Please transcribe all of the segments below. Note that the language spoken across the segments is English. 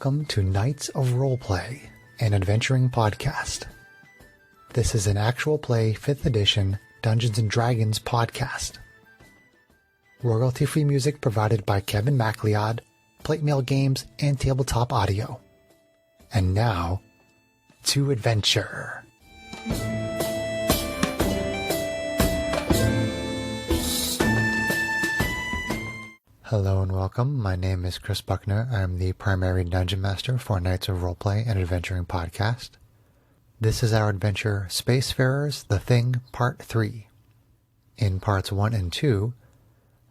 welcome to Knights of Roleplay, an adventuring podcast. This is an actual play 5th edition Dungeons & Dragons podcast. Royalty-free music provided by Kevin MacLeod, Plate Mail Games, and Tabletop Audio. And now, to adventure. Hello and welcome. My name is Chris Buckner. I'm the primary Dungeon Master for Knights of Roleplay and Adventuring Podcast. This is our adventure, Spacefarers, The Thing, Part 3. In Parts 1 and 2,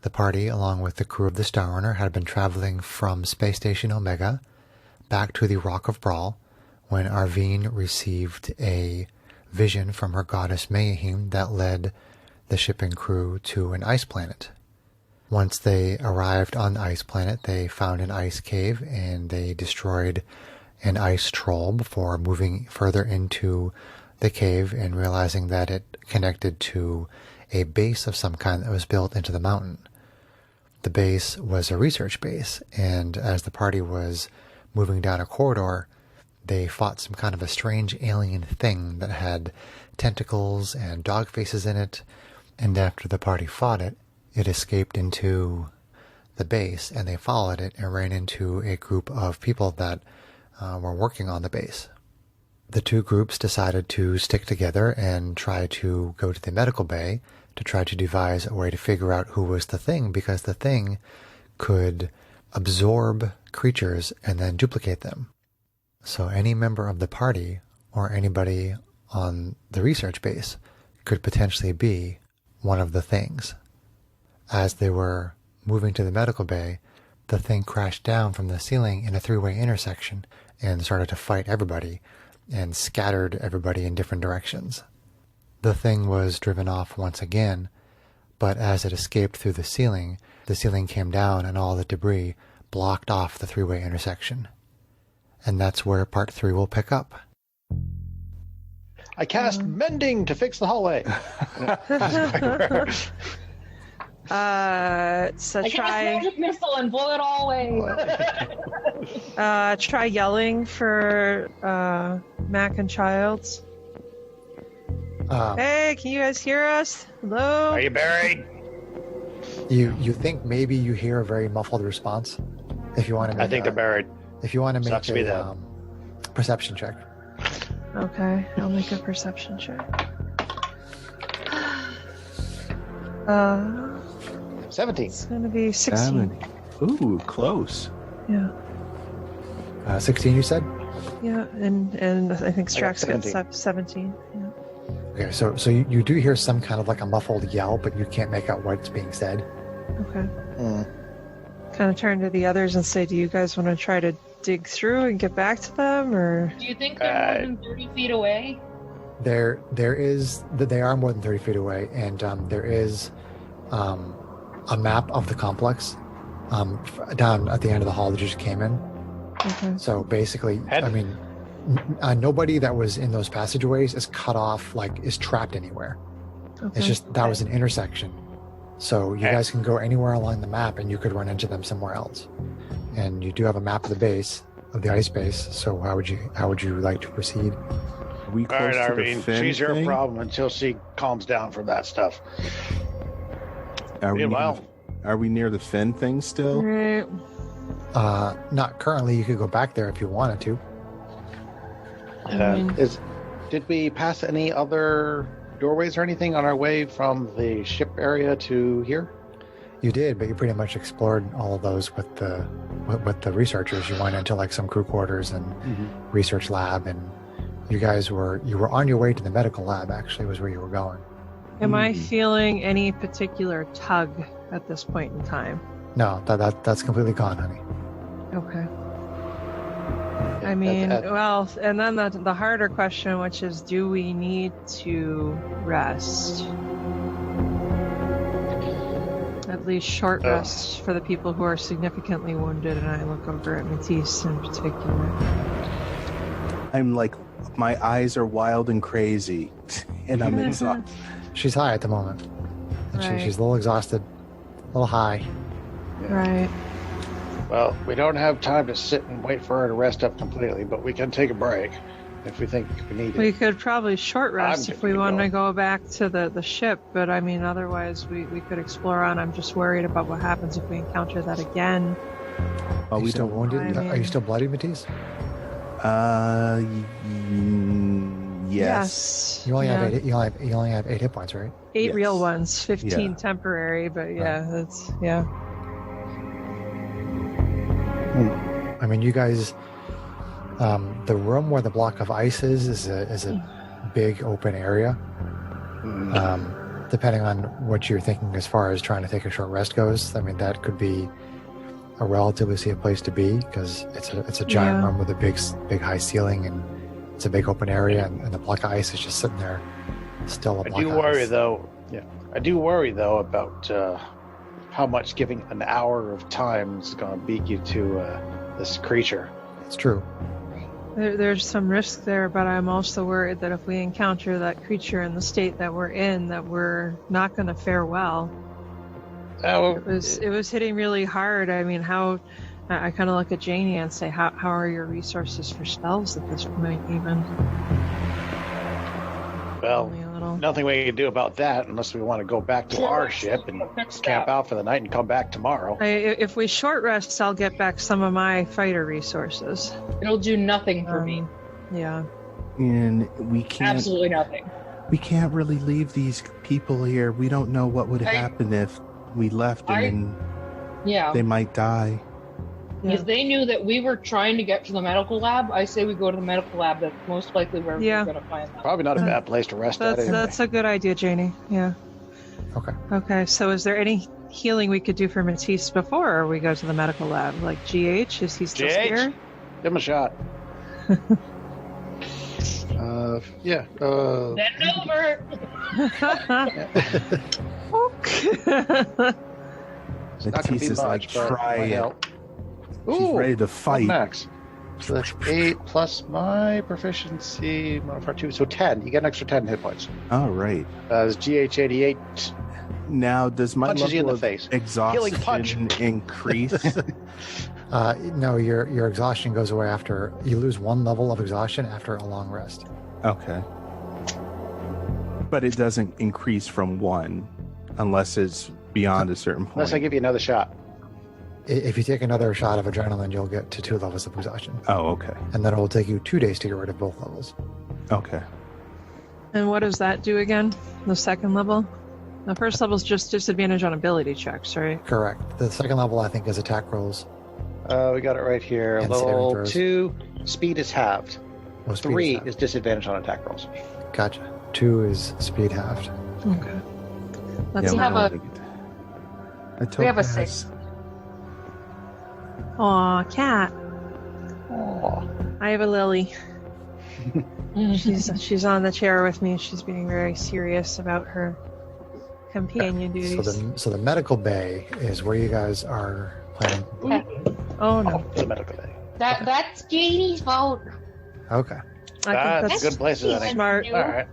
the party, along with the crew of the Star Runner, had been traveling from Space Station Omega back to the Rock of Brawl when Arvine received a vision from her goddess Mayahim that led the ship and crew to an ice planet. Once they arrived on the ice planet, they found an ice cave and they destroyed an ice troll before moving further into the cave and realizing that it connected to a base of some kind that was built into the mountain. The base was a research base, and as the party was moving down a corridor, they fought some kind of a strange alien thing that had tentacles and dog faces in it, and after the party fought it, it escaped into the base, and they followed it and ran into a group of people that were working on the base. The two groups decided to stick together and try to go to the medical bay to try to devise a way to figure out who was the thing, because the thing could absorb creatures and then duplicate them. So any member of the party or anybody on the research base could potentially be one of the things. As they were moving to the medical bay, the thing crashed down from the ceiling in a three-way intersection and started to fight everybody and scattered everybody in different directions. The thing was driven off once again, but as it escaped through the ceiling came down and all the debris blocked off the three-way intersection. And that's where Part 3 will pick up. I cast Mending to fix the hallway. So I try cast Magic Missile and blow it all away. try yelling for Mac and Childs. Hey, can you guys hear us? Hello? Are you buried? You think maybe you hear a very muffled response? If you want to make I think they're buried. If you want to make Sucks to be a perception check. Okay, I'll make a perception check. 17. It's gonna be 16. Ooh, close. Yeah. 16 you said? Yeah, and I think Strax got 17. 17. Yeah. Okay, so you do hear some kind of like a muffled yell, but you can't make out what's being said. Okay. Kind of turn to the others and say, do you guys want to try to dig through and get back to them, or? Do you think they're more than 30 feet away? They are more than 30 feet away, and there is a map of the complex down at the end of the hall that you just came in. Okay. So basically, nobody that was in those passageways is cut off, is trapped anywhere. Okay. It's just that was an intersection. So you guys can go anywhere along the map, and you could run into them somewhere else. And you do have a map of the base, of the ice base. So how would you like to proceed? Are we All right, close to the Arvine, fin she's your thing? problem until she calms down from that stuff. Are Meanwhile, we near the fin thing still? Right. Not currently. You could go back there if you wanted to. did we pass any other doorways or anything on our way from the ship area to here? You did, but you pretty much explored all of those with the researchers. You went into some crew quarters and research lab, and you were on your way to the medical lab. Actually, was where you were going. Am I feeling any particular tug at this point in time? No, that's completely gone, honey. Okay. I mean, well, and then the harder question, which is, do we need to rest? At least short rests for the people who are significantly wounded, and I look over at Matisse in particular. I'm my eyes are wild and crazy, and I'm exhausted. She's high at the moment. And Right. she's a little exhausted, a little high. Right. Well, we don't have time to sit and wait for her to rest up completely, but we can take a break if we think we need We it. could probably short rest if we good to want go. to go back to the ship, but I mean, otherwise we could explore on. I'm just worried about what happens if we encounter that again. Are we you still don't- wounded? I mean- Are you still bloody, Matisse? Yes. You only Yeah. have 8. You only have 8 hit points, right? 8 Yes. real ones, 15 Yeah. temporary, but yeah, that's yeah. I mean, you guys. The room where the block of ice is a big open area. Depending on what you're thinking as far as trying to take a short rest goes, I mean that could be a relatively safe place to be because it's a giant Yeah. room with a big high ceiling and it's a big open area and the block of ice is just sitting there still a I block do of worry ice. though. Yeah, I do worry though about how much giving an hour of time is going to beat you to this creature. It's true. There's some risk there, but I'm also worried that if we encounter that creature in the state that we're in, that we're not going to fare well. Oh, It was hitting really hard. I mean, I kind of look at Janie and say, how are your resources for spells at this point? Even well, only a little. nothing we can do about that unless we want to go back to our ship and camp out for the night and come back tomorrow. If we short rest, I'll get back some of my fighter resources. It'll do nothing for me. Yeah. And we can't. Absolutely nothing. We can't really leave these people here. We don't know what would I- happen if we left and I- then Yeah. they might die. If they knew that we were trying to get to the medical lab, I say we go to the medical lab. That's most likely where Yeah. we're going to find them. Probably not a bad place to rest at. Anyway. That's a good idea, Janie. Yeah. Okay. Okay. So, is there any healing we could do for Matisse before we go to the medical lab? Like GH? Is he still GH? scared? Give him a shot. Yeah. Bend over. It's not gonna Matisse be is like, much, but try might it. help. She's Ooh, ready to one fight. max. So that's 8 plus my proficiency modifier 2, so 10. You get an extra 10 hit points. All right. It's GH88. Now, does my Punches you in level the of face. Healing punch. exhaustion increase? No, your exhaustion goes away after you lose 1 level of exhaustion after a long rest. Okay. But it doesn't increase from 1 unless it's beyond a certain point. Unless I give you another shot. If you take another shot of adrenaline, you'll get to 2 levels of exhaustion, Oh, okay. and then it will take you 2 days to get rid of both levels. Okay. And what does that do again? The second level? The first level is just disadvantage on ability checks, right? Correct. The second level, I think, is attack rolls. We got it right here. And saving Level throws. 2, speed is halved. Oh, speed 3 halved. is disadvantage on attack rolls. Gotcha. 2 is speed halved. Okay. Let's we we're have gonna a- look at- we have a Topaz. 6. Aw, cat. Oh, I have a Lily. She's on the chair with me. She's being very serious about her companion duties. So the medical bay is where you guys are planning. Oh no. the medical bay. That's Janie's fault. Okay. I think That's a good place, I think. smart. All right.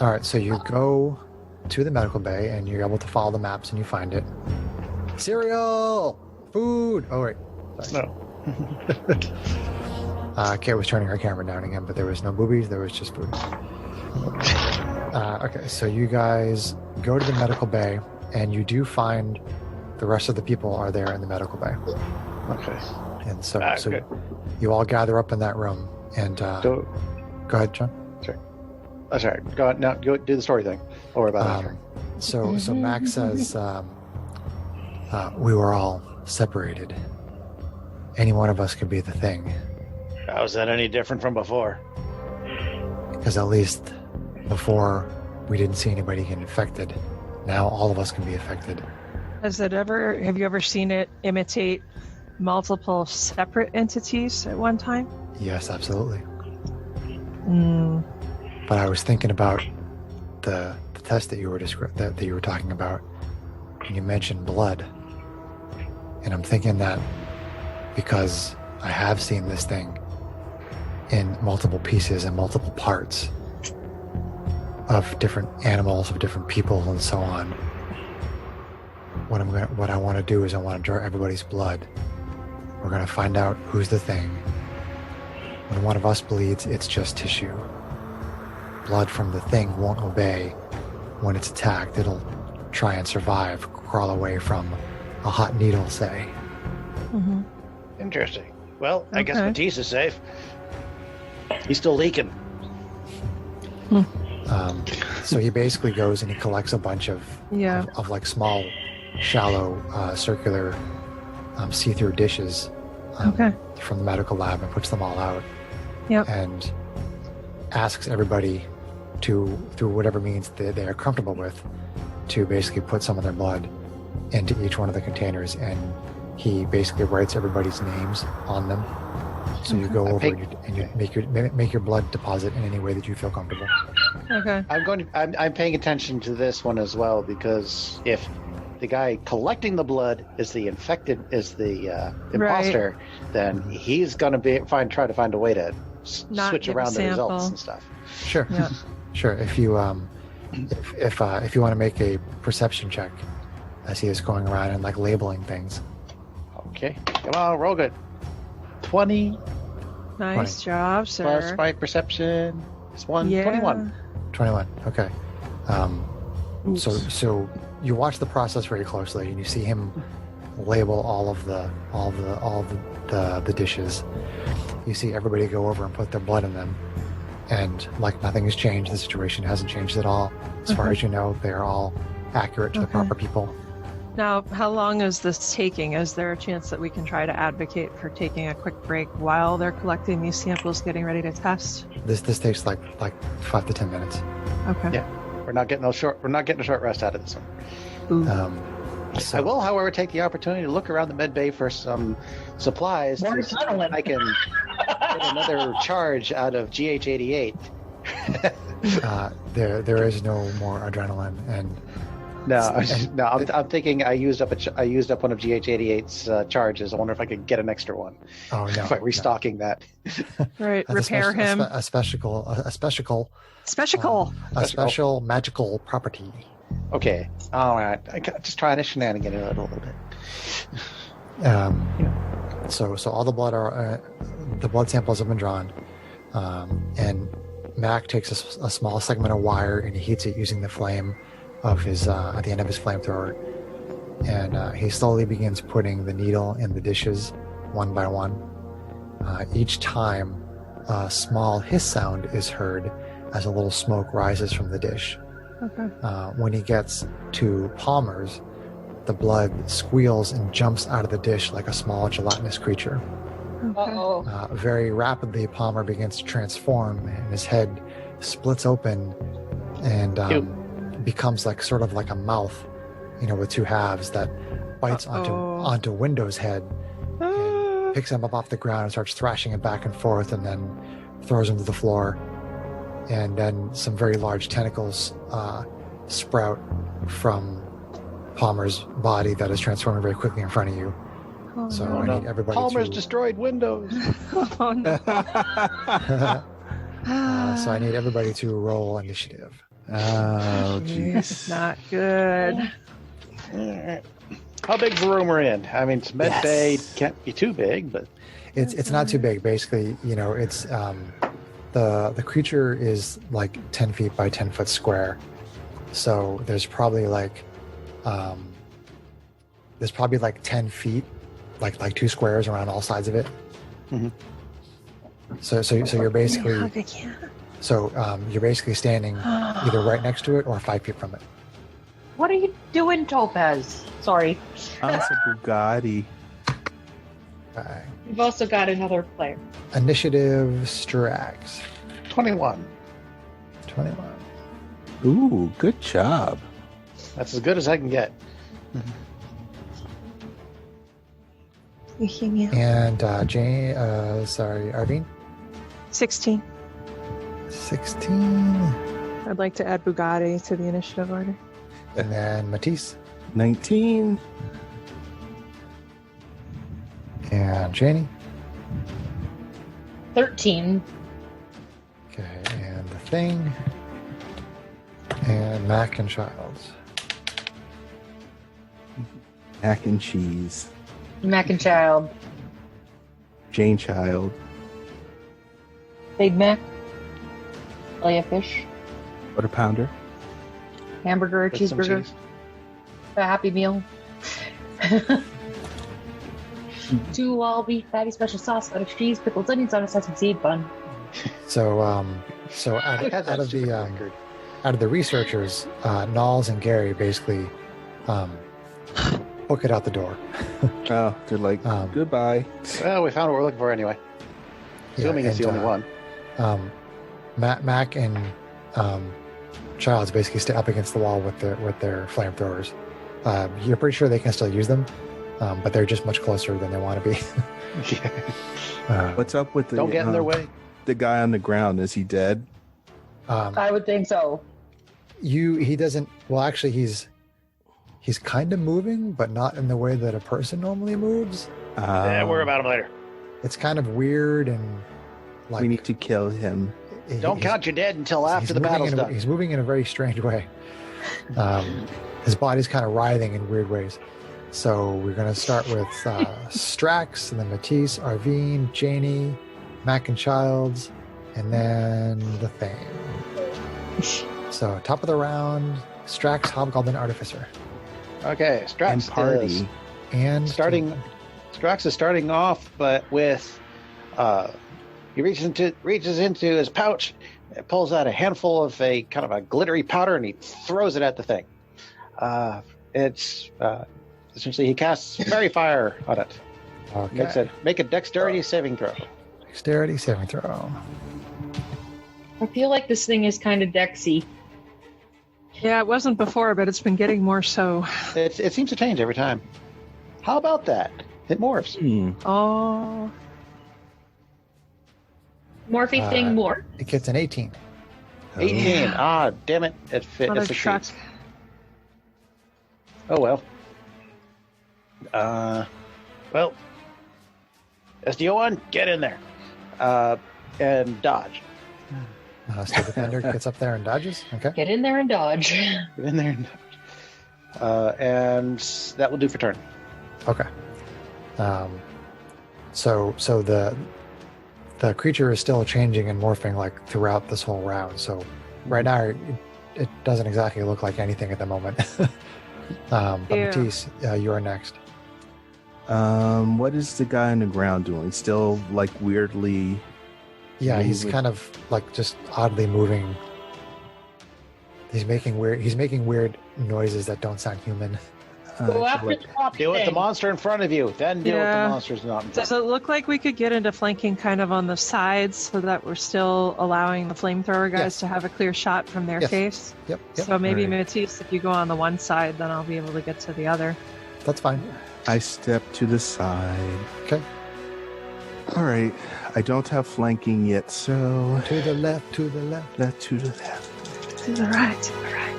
All right. So you go to the medical bay and you're able to follow the maps and you find it. Cereal, food. Oh wait. No. Kate was turning her camera down again, but there was no boobies. There was just food. Okay. So you guys go to the medical bay and you do find the rest of the people are there in the medical bay. Okay. And so, Good. you all gather up in that room and Go ahead, John. That's all right. Go ahead. Now, go do the story thing. Don't worry about it. So Max says, we were all separated. Any one of us could be the thing, How is that any different from before? because at least before we didn't see anybody get infected. Now all of us can be affected. Have you ever seen it imitate multiple separate entities at one time? Yes, absolutely. Mm, But I was thinking about the test that you were that you were talking about, and you mentioned blood, and I'm thinking that because I have seen this thing in multiple pieces and multiple parts of different animals, of different people, and so on, what I want to do is I want to draw everybody's blood. We're gonna find out who's the thing. When one of us bleeds, it's just tissue. Blood from the thing won't obey. When it's attacked, it'll try and survive, crawl away from a hot needle, say. Mm-hmm. Interesting. Well, I guess Okay. Matisse is safe. He's still leaking. So he basically goes and he collects a bunch of like small, shallow, circular, see-through dishes from the medical lab and puts them all out. Yep. And asks everybody to, through whatever means they are comfortable with, to basically put some of their blood into each one of the containers, and he basically writes everybody's names on them. So you go over and you make your blood deposit in any way that you feel comfortable. Okay. I'm paying attention to this one as well, because if the guy collecting the blood is the imposter, then he's going to try to find a way to switch around the results and stuff. Sure. Yeah. Sure. If you if you want to make a perception check as he is going around and like labeling things. Okay. Come on, roll good. 20 Nice job, sir. plus my perception is 21. 21. Okay. So you watch the process very closely, and you see him label all of the dishes. You see everybody go over and put their blood in them, and like nothing has changed. The situation hasn't changed at all. As far as you know, they are all accurate to the proper people. Now, how long is this taking? Is there a chance that we can try to advocate for taking a quick break while they're collecting these samples, getting ready to test? This takes like 5 to 10 minutes. Okay. Yeah. We're not getting a short rest out of this one. Ooh. So, I will, however, take the opportunity to look around the med bay for some supplies. More to see if adrenaline. I can get another charge out of GH88. there is no more adrenaline, and I'm thinking I used up one of GH88's charges. I wonder if I could get an extra one. oh no, By restocking that. Right. That's Repair him. a special magical property. Okay. All right. I got just trying to shenanigan it a little bit. So all the blood samples have been drawn, and Mac takes a small segment of wire and he heats it using the flame of his at the end of his flamethrower, and he slowly begins putting the needle in the dishes one by one. Each time, a small hiss sound is heard as a little smoke rises from the dish. Okay. When he gets to Palmer's, the blood squeals and jumps out of the dish like a small gelatinous creature. Uh-oh. Very rapidly, Palmer begins to transform, and his head splits open and becomes sort of like a mouth, with two halves that bites onto Window's head, and picks him up off the ground and starts thrashing him back and forth, and then throws him to the floor. And then some very large tentacles sprout from Palmer's body that is transforming very quickly in front of you. So I need everybody Palmer's to... destroyed Windows. Oh no. So I need everybody to roll initiative. Oh, jeez. Not good. How big's the room we're in? I mean, it's med bay can't be too big, but It's not too big. Basically, it's the creature is like 10 feet by 10 foot square. So there's probably like 10 feet, like 2 squares around all sides of it. Mm-hmm. So you're basically you're basically standing either right next to it or 5 feet from it. What are you doing, Topaz? Sorry. That's a Bugatti. Okay. We've also got another player. Initiative Strax. 21. 21. Ooh, good job. That's as good as I can get. And Arvine? 16. 16. I'd like to add Bugatti to the initiative order. And then Matisse. 19. And Janie. 13. Okay, and the Thing. And Mac and Childs. Mac and cheese. Mac and Child. Jane Child. Big Mac. Fillet of fish. Quarter pounder. Hamburger, With some cheeseburger. cheese. A Happy Meal. 2 all beef patty, special sauce, lettuce, cheese, pickles, onions on a sesame seed bun. So out It has that of stupid the record. out of the researchers, Knowles and Gary basically book it out the door. Oh, they're like, goodbye. Well, we found what we're looking for anyway. Assuming it's the only one. Mac and Childs basically stay up against the wall with their flamethrowers. You're pretty sure they can still use them, but they're just much closer than they want to be. What's up with the? Don't get in their way. The guy on the ground, is he dead? I would think so. He doesn't. Well, actually, he's kind of moving, but not in the way that a person normally moves. Yeah, worry about him later. It's kind of weird and like we need to kill him. Don't count your dead until after the battle's done. He's moving in a very strange way. His body's kind of writhing in weird ways. So we're going to start with Strax, and then Matisse, Arvine, Janie, Mac and Childs, and then the Thane. So top of the round, Strax, Hobgoblin, Artificer. Okay, Strax And party. is And Strax is starting off, but with he reaches into his pouch, and pulls out a handful of a kind of a glittery powder, and he throws it at the thing. It's essentially he casts Fairy Fire on it. Okay. Make a dexterity saving throw. Dexterity saving throw. I feel like this thing is kind of Dexy. Yeah, it wasn't before, but it's been getting more so. It seems to change every time. How about that? It morphs. Oh, Morphy thing more. It gets an 18. 18. Ah, damn it! It another succeeds. truck. Oh well. Well, SD01, get in there, and dodge. Steel Defender gets up there and dodges. Okay. Get in there and dodge. Get in there and dodge. And that will do for turn. Okay. So the creature is still changing and morphing like throughout this whole round. So right now it doesn't exactly look like anything at the moment. But Yeah. Matisse, you are next. What is the guy on the ground doing? Still like weirdly. Yeah, he's moving? kind of like just oddly moving. He's making weird noises that don't sound human. Go after the top Deal with the thing. monster in front of you, then deal with Yeah. the monsters not in front. does it look like we could get into flanking kind of on the sides so that we're still allowing the flamethrower guys Yes. to have a clear shot from their Yes. face? Yep. So maybe Alright. Matisse, if you go on the one side, then I'll be able to get to the other. That's fine. I step to the side. Okay. All right. I don't have flanking yet, so To the left, to the left. left to the left. To the right, to the right.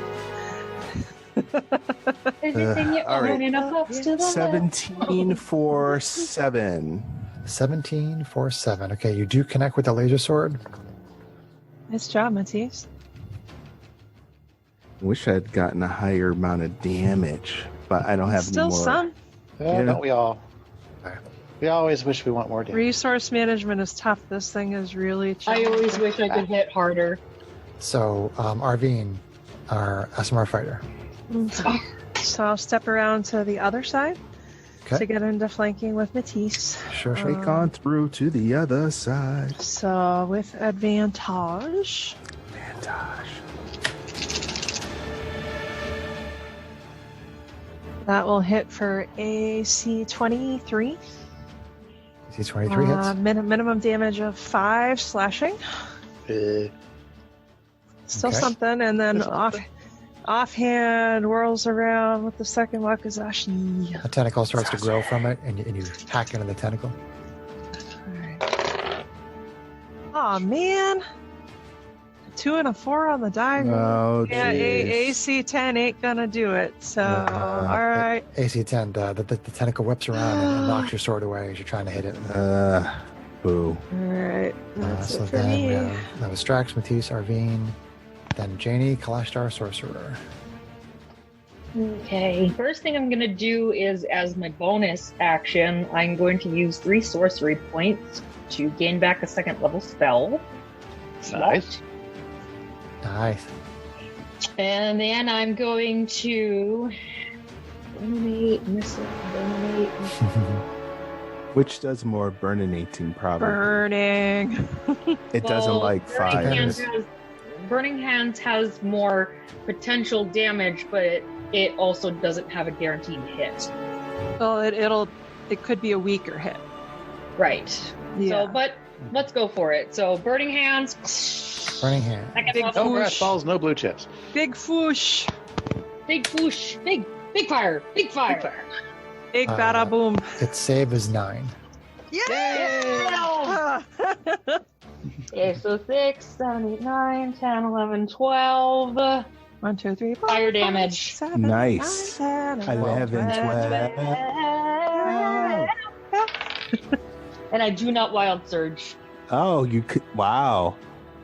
Everything you all right. own in a box to the left. 17 for 7. 17 for 7. Okay, you do connect with the laser sword. Nice job, Matisse. Wish I'd gotten a higher amount of damage, but I don't have Still any more. some. Yeah, don't we all? Okay. We always wish we want more damage. Resource management is tough. This thing is really I challenging. always wish I could hit harder. So Arvine, our SMR fighter. So I'll step around to the other side Okay. to get into flanking with Matisse. Sure. Shake on through to the other side. So with advantage, Fantosh. that will hit for AC 23. DC 23 hits. Minimum damage of 5 slashing. Uh, Still Okay. something. And then Still something. offhand whirls around with the second wakizashi. A tentacle starts to grow from it, and you hack into the tentacle. Alright. Oh man. A 2 and a 4 on the diagram. Oh, Yeah, jeez. AC 10 ain't gonna do it. So, Uh, all right. AC 10, the tentacle whips around and knocks your sword away as you're trying to hit it. Boo. All right. That's So it for then me. that was Strax, Matisse, Arvine, then Janie, Kalashtar, Sorcerer. Okay. First thing I'm going to do is, as my bonus action, I'm going to use 3 sorcery points to gain back a 2nd level spell. Nice. Nice. And then I'm going to eliminate, eliminate. Which does more burninating, probably. Burning. It doesn't like fire. Burning Hands has more potential damage, but it also doesn't have a guaranteed hit. Well, it could be a weaker hit. Right. Yeah. So, but let's go for it. So, Burning Hands. Burning hand. Second Big level. No grass Whoosh. balls, no blue chips. Big foosh. Big whoosh. Big fire. Big fire. Big fire. Big bada boom. Its save is 9. Yeah! Okay, so 6, 7, 8, 9, 10, 11, 12. 1, 2, 3, 4. Fire damage. 7, Nice. 9, 10, 11, 12. And I do not wild surge. Oh, you could. Wow.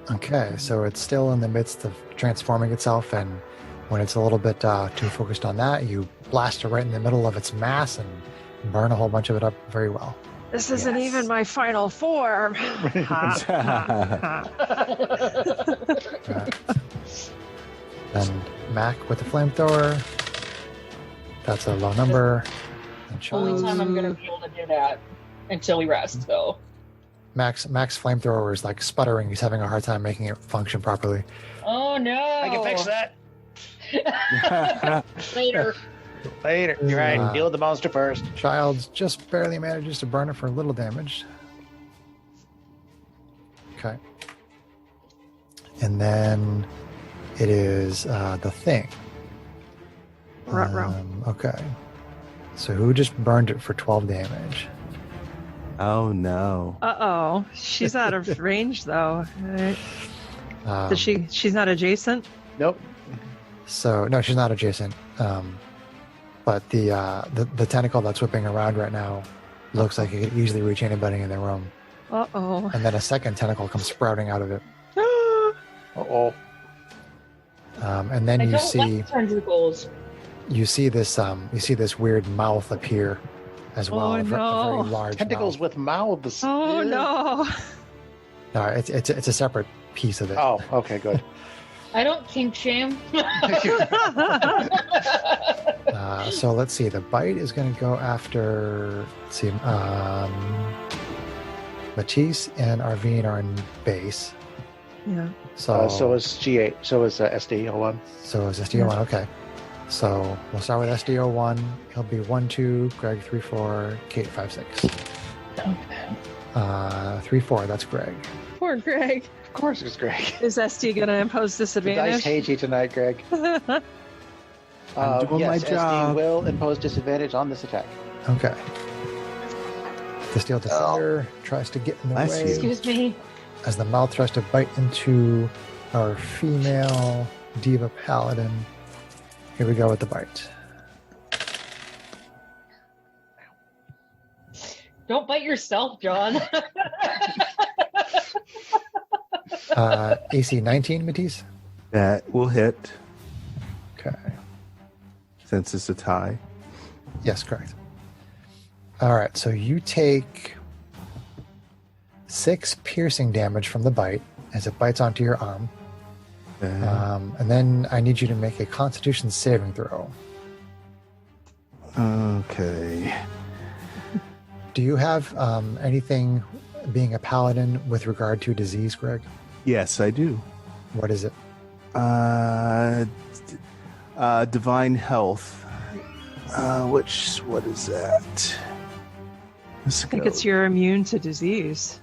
Okay, so it's still in the midst of transforming itself, and when it's a little bit too focused on that, you blast it right in the middle of its mass and burn a whole bunch of it up very well. This isn't Yes. even my final form. Right. Then Mac with the flamethrower. That's a low number. And Only Charles. time I'm going to be able to do that until we rest, though. Max flamethrower is like sputtering. He's having a hard time making it function properly. Oh no! I can fix that. Later. Later. You're right. Deal with the monster first. Childs just barely manages to burn it for a little damage. Okay. And then it is the thing. Ruh-roh. Okay. So who just burned it for 12 damage? Oh no. Uh-oh. She's out of range, though. Right? Um, Did she's not adjacent? Nope. So no, she's not adjacent. But the tentacle that's whipping around right now looks like it could easily reach anybody in the room. Uh-oh. And then a second tentacle comes sprouting out of it. Uh-oh. And then I you don't see like tentacles. you see this weird mouth appear as well. Oh, a very no. large Tentacles mouth. with mouths. Oh, Ew. no. No, it's a separate piece of it. Oh, okay, good. I don't kink shame. So let's see. The bite is going to go after. Let's see. Matisse and Arvine are in base. Yeah. So is G8. So is SD01. So is SDO1. Okay. So we'll start with SDO1. He'll be 1, 2, Greg 3, 4, Kate 5, 6. 3, 4. That's Greg. Poor Greg. Of course it's Greg. Is SD going to impose The dice disadvantage? hate you tonight, Greg. I'm doing yes, my job. SD will impose disadvantage on this attack. Okay. The steel defender tries to get in the Bless way you. Excuse me. as the mouth tries to bite into our female diva paladin. Here we go with the bite. Don't bite yourself, John. AC 19, Matisse. That will hit Okay. since it's a tie. Yes, correct. All right, so you take 6 piercing damage from the bite as it bites onto your arm. Okay. And then I need you to make a Constitution saving throw. Okay. Do you have anything being a paladin with regard to disease, Greg? Yes, I do. What is it? Divine health. What is that? Let's I think it's you're immune to disease.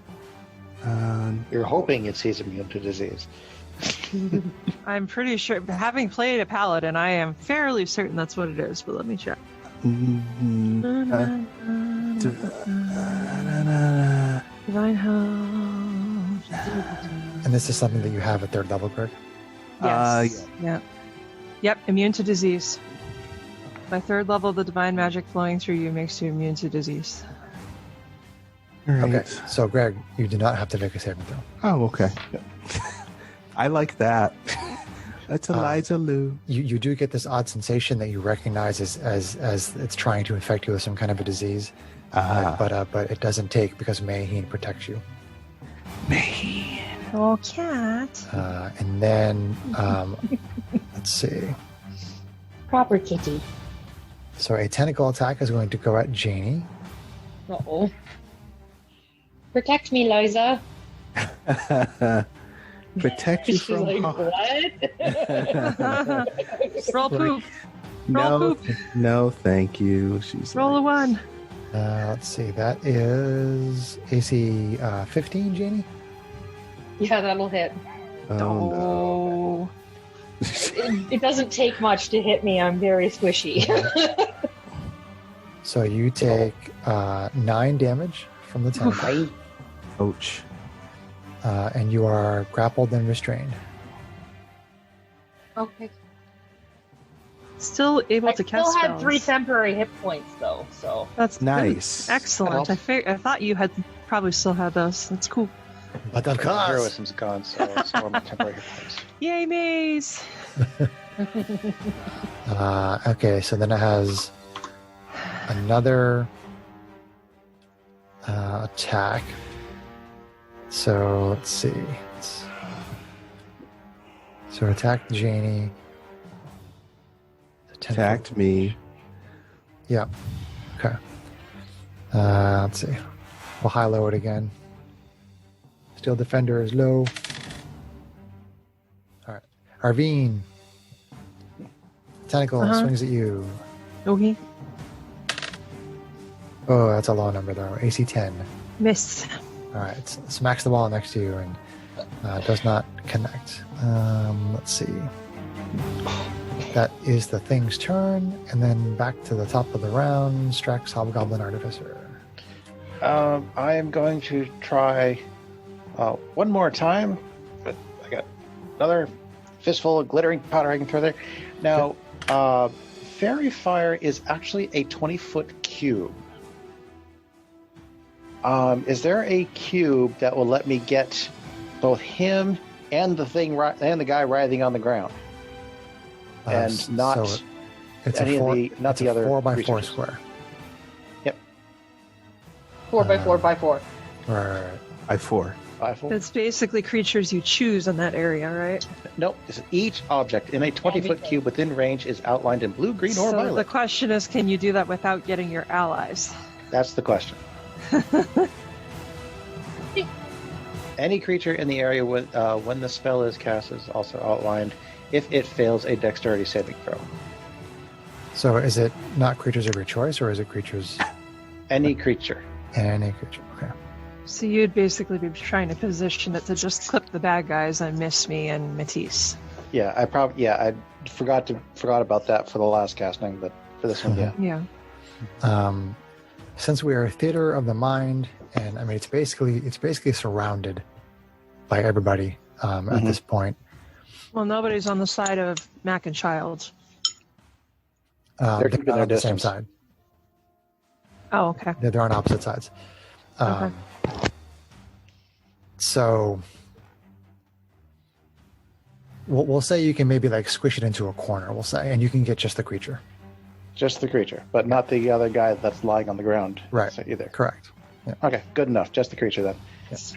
You're hoping it's he's immune to disease. I'm pretty sure, having played a paladin, I am fairly certain that's what it is, but let me check. Divine health. And this is something that you have at 3rd level, Greg? Yes. Yep, immune to disease. By 3rd level, the divine magic flowing through you makes you immune to disease. Okay, so Greg, you do not have to make a saving throw. Oh, okay. I like that. That's Eliza Lou. You do get this odd sensation that you recognize as it's trying to infect you with some kind of a disease, but it doesn't take because Mayheen protects you. Mayheen. Oh, cat. And then let's see. Proper kitty. So a tentacle attack is going to go at Janie. Uh-oh. Protect me, Liza. Protect you She's from like, harm. what? Roll poop. No, Roll poop. no, thank you. She's Roll a like, 1. Let's see. That is AC 15, Janie. Yeah, that'll hit. oh no. Oh. It doesn't take much to hit me. I'm very squishy. So you take 9 damage from the tentacle, Ouch. and you are grappled and restrained. Okay. Still able I to still cast had spells. 3 temporary hit points, though, so... That's Nice. excellent. I thought you had probably still had those. That's cool. But of course. Heroism's gone, so are my temporary hit points. Yay, maze! Okay, so then it has another attack. So let's see. So attack Janie. Attacked me. Yeah. Okay. Let's see. We'll high-low it again. Steel Defender is low. All right. Arvine. Tentacle swings at you. Okay. Oh, that's a low number, though. AC 10. Miss. All right. Smacks the ball next to you and does not connect. Let's see. That is the thing's turn. And then back to the top of the round. Strax, Hobgoblin, Artificer. I am going to try one more time. But I got another fistful of glittering powder I can throw there. Now, Fairy Fire is actually a 20-foot cube. Is there a cube that will let me get both him and the thing and the guy writhing on the ground, and not so it's any a four, of the not it's the a other 4x4 creatures? square. 4x4x4. Right. By 4. 5-4? It's basically creatures you choose in that area, right? Nope. It's each object in a 20-foot Everything. cube within range is outlined in blue, green, or So the violet. question is, can you do that without getting your allies? That's the question. Any creature in the area when the spell is cast is also outlined if it fails a dexterity saving throw. So is it not creatures of your choice, or is it creatures? Any creature. Any creature. Okay. So you'd basically be trying to position it to just clip the bad guys and miss me and Matisse. Yeah, I forgot about that for the last casting, but for this one, yeah. Yeah. Since we are a theater of the mind, and I mean it's basically surrounded by everybody at this point. Well, nobody's on the side of Mac and Child. They're keeping not their on the same distance. side. Oh, okay. They're on opposite sides. Okay. So we'll say you can maybe like squish it into a corner. We'll say, and you can get just the creature. Just the creature, but not the other guy that's lying on the ground. Right. Either. Correct. Yeah. Okay, good enough. Just the creature then. Yes.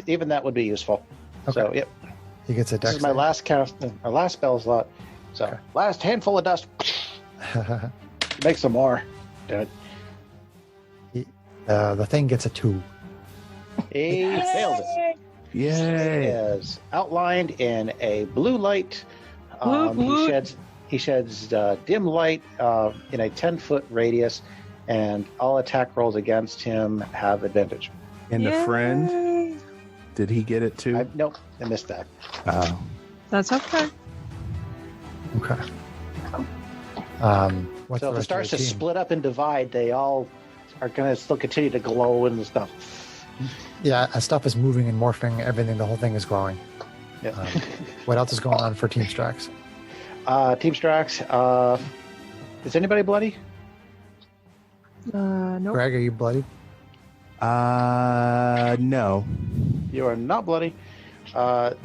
Even that would be useful. Okay. So, yep. He gets a This dex. is my last cast, my last spell slot. So, Okay. last handful of dust. Make some more. Damn it. The thing gets a 2. He fails it. He Yay. is outlined in a blue light. Woot, woot. He sheds dim light in a 10-foot radius, and all attack rolls against him have advantage. And the friend, Yay! did he get it too? Nope, I missed that. Oh. That's okay. Okay. What's So the if it rest starts of to your team? split up and divide, they all are going to still continue to glow and stuff. Yeah, as stuff is moving and morphing, everything, the whole thing is glowing. Yeah. What else is going on for Team Strax? Team Strax, is anybody bloody? Nope. Greg, are you bloody? No. You are not bloody.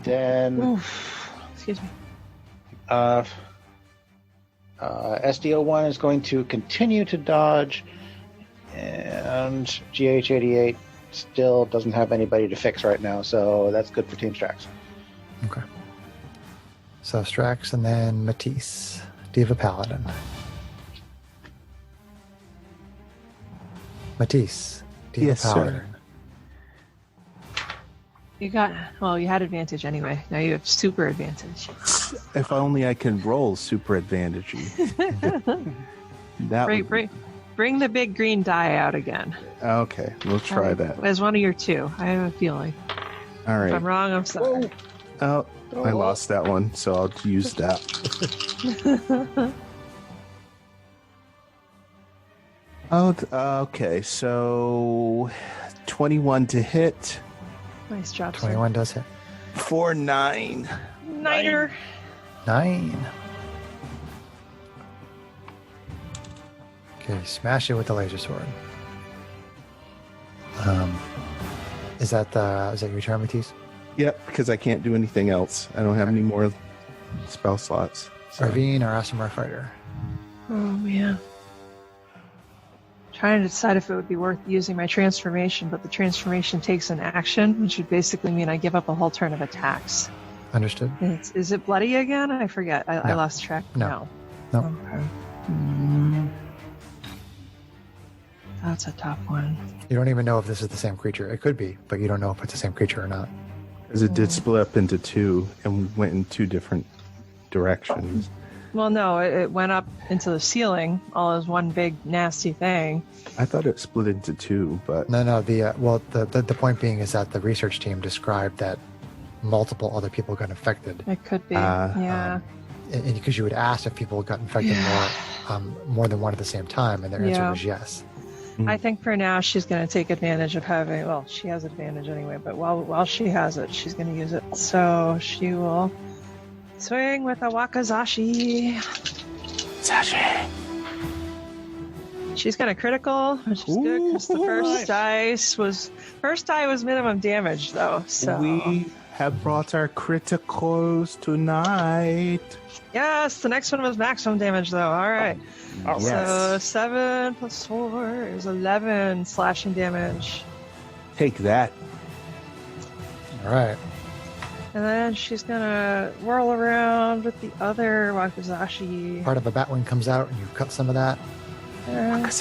Then Oof. Excuse me. SDO1 is going to continue to dodge, and GH88 still doesn't have anybody to fix right now, so that's good for Team Strax. Okay. So Strax and then Matisse, Diva Paladin. Matisse, Diva Yes, sir. Paladin. You had advantage anyway. Now you have super advantage. If only I can roll super advantage. Bring the big green die out again. Okay, we'll try that. As one of your two. I have a feeling. All If I'm right. wrong, I'm sorry. Oh, I lost that one, so I'll use that. Okay, so 21 to hit Nice job, sir. 21 does hit. for 9. Niner. 9. Okay, smash it with the laser sword. Is that your turn, Matisse? Yep, because I can't do anything else. I don't have any more spell slots. So. Arvine or Asimar Fighter? Oh, man. Trying to decide if it would be worth using my transformation, but the transformation takes an action, which would basically mean I give up a whole turn of attacks. Understood. Is it bloody again? I forget. I No. lost track. No. Okay. That's a tough one. You don't even know if this is the same creature. It could be, but you don't know if it's the same creature or not. Because it did split up into 2 and went in 2 different directions. Well, no, it went up into the ceiling all as one big nasty thing. I thought it split into 2, but No. The point being is that the research team described that multiple other people got infected. It could be. Ah, yeah. And because you would ask if people got infected more than one at the same time, and their answer Yeah. was yes. I think for now she's going to take advantage of having. Well, she has advantage anyway, but while she has it, she's going to use it. So she will swing with a Wakazashi. She's going to critical, which is good because the first die was minimum damage though. So we have brought our criticals tonight. yes, the next one was maximum damage though. All right. All So Yes. 7 plus 4 is 11 slashing damage. Take that. All right. And then she's gonna whirl around with the other Wakazashi. Part of a bat wing comes out, and you cut some of that. Alright.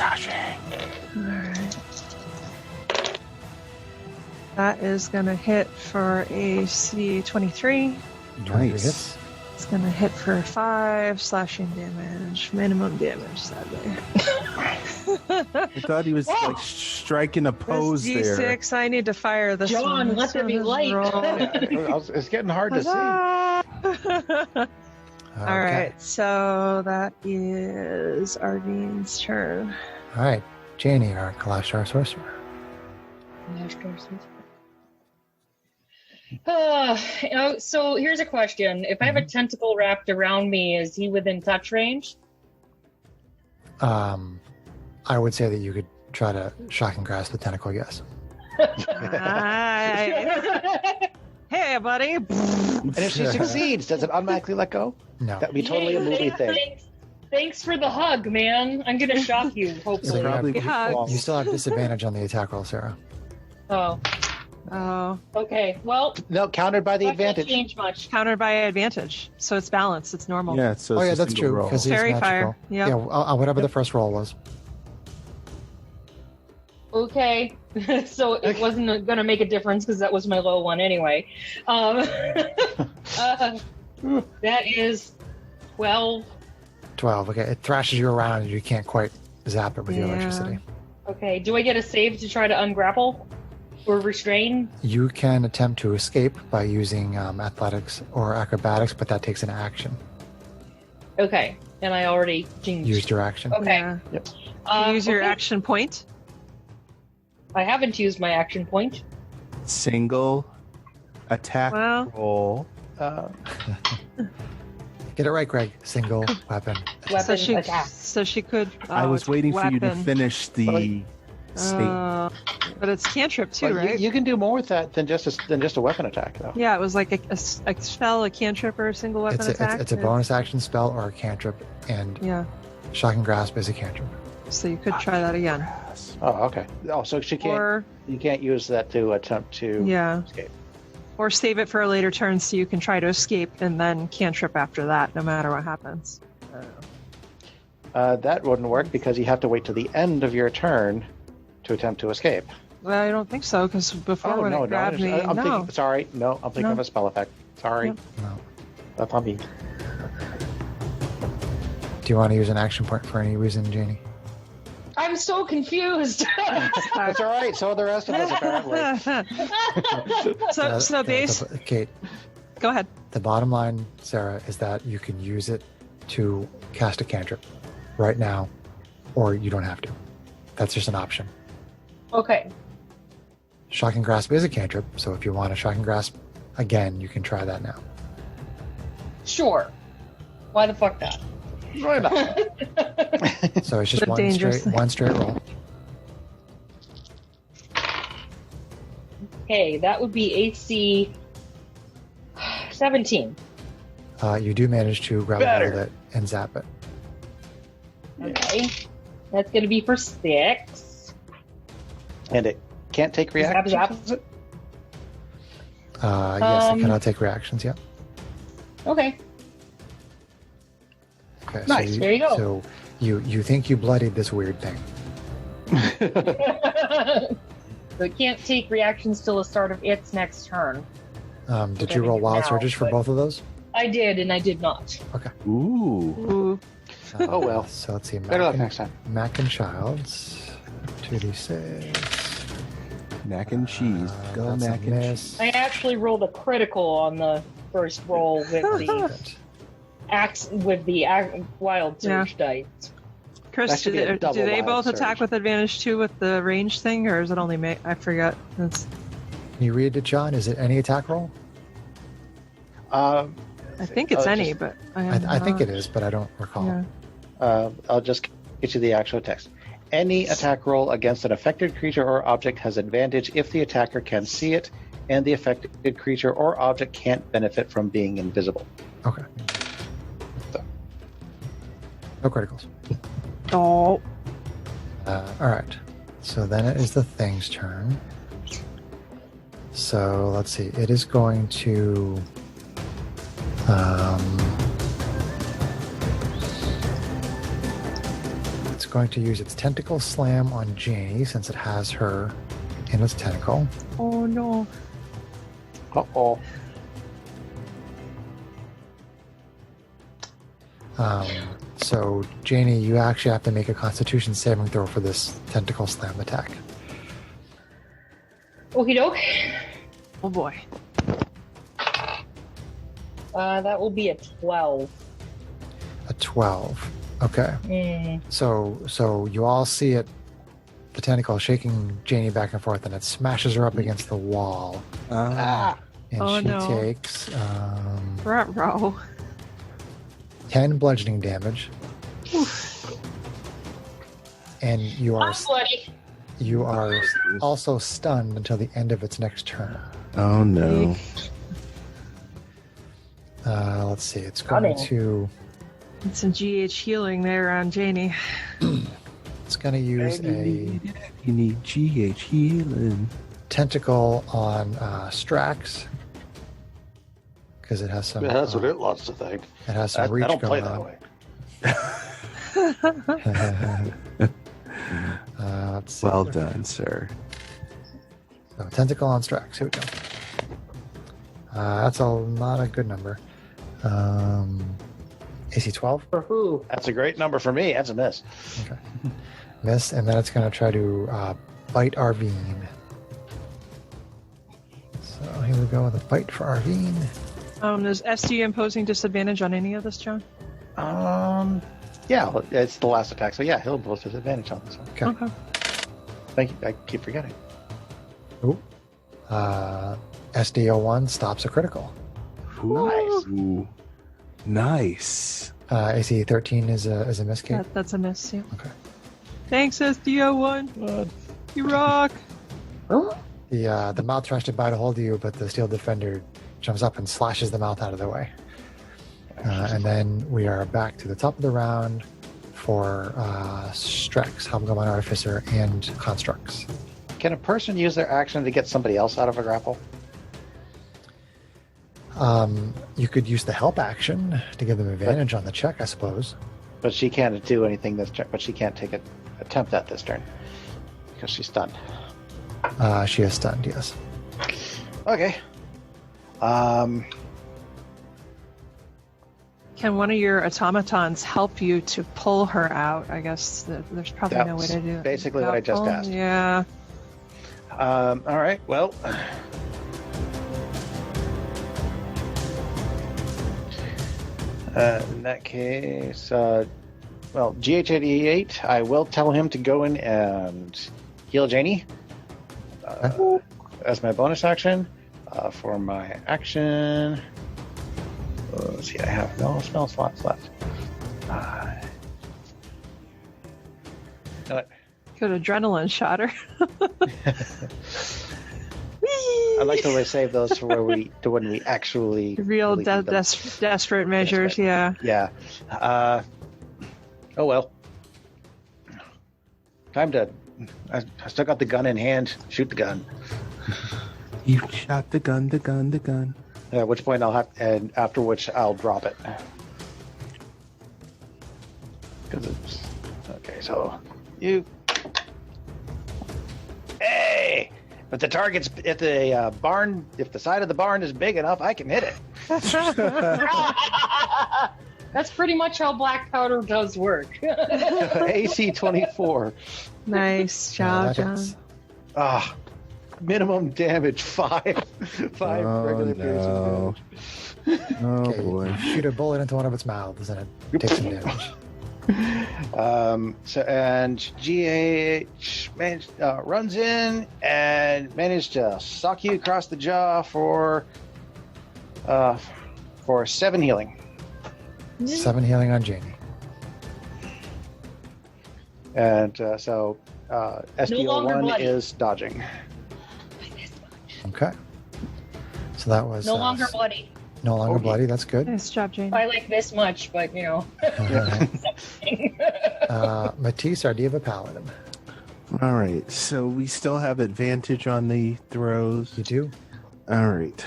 That is gonna hit for AC 23. 23 Nice. hits. It's gonna hit for 5 slashing damage. Minimum damage, sadly. I thought he was like striking a pose This there. D6, I need to fire this John, one. let there be This light. roll. It's getting hard to see. Huzzah! All Okay. right, so that is Arvine's turn. All right. Janie, our Kalashtar sorcerer. So here's a question. If I have a tentacle wrapped around me, is he within touch range? I would say that you could try to shock and grasp the tentacle. Yes. Hi. Hey, buddy. And if she succeeds, does it automatically let go? No. That'd be totally a movie thing. Thanks for the hug, man. I'm gonna shock you, It's hopefully. probably Yeah. false. You still have disadvantage on the attack roll, Sarah. Oh, Oh, okay. Well, No, countered by the not gonna advantage. change much. countered by advantage, so it's balanced. It's normal. Yeah, so Oh it's yeah, a that's single true. roll. Because Fairy magical. fire. Yep. Yeah, whatever the first roll was. Okay, so it wasn't gonna make a difference because that was my low one anyway. That is 12. 12. Okay, it thrashes you around, and you can't quite zap it with the Yeah. electricity. Okay, do I get a save to try to ungrapple or restrain? You can attempt to escape by using athletics or acrobatics, but that takes an action. Okay, and I already changed. Used your action. Okay. Yeah. Um, Use your okay. action point. I haven't used my action point. Single attack Well. roll. Get it right, Greg. Single weapon. Weapon So she, attack. so she could. I was it's waiting for you to weapon. finish the But it's cantrip too, But right? you can do more with that than just a weapon attack, though. Yeah, it was like a spell, a cantrip, or a single weapon attack. It's a bonus action spell or a cantrip, and Yeah, Shocking Grasp is a cantrip. so you could try that again. Oh, okay. Oh, so she can't. Or You can't use that to attempt to yeah, escape. or save it for a later turn so you can try to escape and then cantrip after that, no matter what happens. That wouldn't work because you have to wait to the end of your turn to attempt to escape. Well, I don't think so because before when it grabbed me, I'm no. thinking. Sorry, no, I'm thinking No. of a spell effect. Sorry, Yep. No. that's on me. Do you want to use an action point for any reason, Janie? I'm so confused. That's all right. So are the rest of us, apparently. so base. Kate, Go ahead. the bottom line, Sarah, is that you can use it to cast a cantrip right now, or you don't have to. That's just an option. Okay. Shocking Grasp is a cantrip, so if you want a Shocking Grasp again, you can try that now. Sure. Why the fuck not? Right now. So it's just The dangerous thing. one straight roll. Okay, that would be AC 17. You do manage to grab a hold of it and zap it. Okay. That's going to be for 6. And it can't take Zap, reactions. zap. is it? Yes, it cannot take reactions. Yeah. Okay. Okay. Nice, So there you go. So you think you bloodied this weird thing. So it can't take reactions till the start of its next turn. Did you roll wild Now, surges for but- both of those? I did, and I did not. Ooh. Ooh. Oh, well. So let's see. Better luck next time. Mac and Childs. 2d6. Mac and cheese. Go That's a mac and cheese. miss. I actually rolled a critical on the first roll with the Good. wild surge dice. That Chris, should be a do double they wild both surge. attack with advantage too with the range thing, or is it only me? I forget. That's, Can you read it, John? Is it any attack roll? I think it's any, just- but I think it is, but I don't recall. Yeah. I'll just get you the actual text. Any attack roll against an affected creature or object has advantage if the attacker can see it, and the affected creature or object can't benefit from being invisible. Okay. So. No criticals. Oh, All right. So then it is the thing's turn. So let's see. It is going to. It's going to use its tentacle slam on Janie since it has her in its tentacle. oh no. Uh-oh. So Janie, you actually have to make a Constitution saving throw for this tentacle slam attack. Okie doke. Oh boy. That will be a 12. A 12. Okay. Mm. So you all see it, the tentacle shaking Janie back and forth, and it smashes her up against the wall. Ah. And Oh, she no. takes Front row. 10 bludgeoning damage. And you are I'm bloody. also stunned until the end of its next turn. Oh no. Let's see. It's going Stunning. to And some GH healing there on Janie. it's going to use a You need GH healing. tentacle on Strax because it has some. Yeah, that's what it loves to think. It has some I reach don't play going that on. way. Let's see. Well done, sir. So, tentacle on Strax. Here we go. That's not a good number. AC 12. For who? That's a great number for me. That's a miss. Okay. Miss, and then it's going to try to bite Arvine. So here we go with a bite for Arvine. Is SD imposing disadvantage on any of this, John? Yeah, it's the last attack, so yeah, he'll impose disadvantage on this one. Okay. Okay. Thank you. I keep forgetting. Ooh. SD01 stops a critical. Nice. Ooh. Nice. AC 13 is a miss, Kate. That's a miss, yeah. Okay. Thanks, SDO1. You rock. The mouth tries to bite a hold of you, but the steel defender jumps up and slashes the mouth out of the way. And then we are back to the top of the round for Strex, Hobgoblin Artificer, and Constructs. Can a person use their action to get somebody else out of a grapple? You could use the help action to give them advantage on the check, I suppose. But she can't do anything this turn. But she can't take an attempt at this turn because she's stunned. She is stunned, yes. Okay. Can one of your automatons help you to pull her out? I guess there's probably no way to do it. Basically what I just asked. Yeah. All right. Well. In that case, GH88, I will tell him to go in and heal Janie as my bonus action. For my action, let's see, I have no spell slots left. Good adrenaline shot her. I like to save those for when we actually real really need them. desperate measures. Yeah. Yeah. Oh well. Time to. I still got the gun in hand. Shoot the gun. You shot the gun. At which point and after which I'll drop it. Because it's okay. So you. Hey! If the target's if the barn, if the side of the barn is big enough, I can hit it. That's pretty much how black powder does work. AC 24. Nice job, John. Minimum damage 5. 5 regular piercing damage. Oh Okay, boy. shoot a bullet into one of its mouths and it takes some damage. And GH runs in and managed to sock you across the jaw for 7 healing. 7 healing on Janie. And SDO1 bloody. is dodging. Okay. So that was No longer bloody. no longer bloody. That's good. Nice job, Jane. I like this much, but you know. Matisse, our Diva Paladin. All right. So we still have advantage on the throws. You do? All right.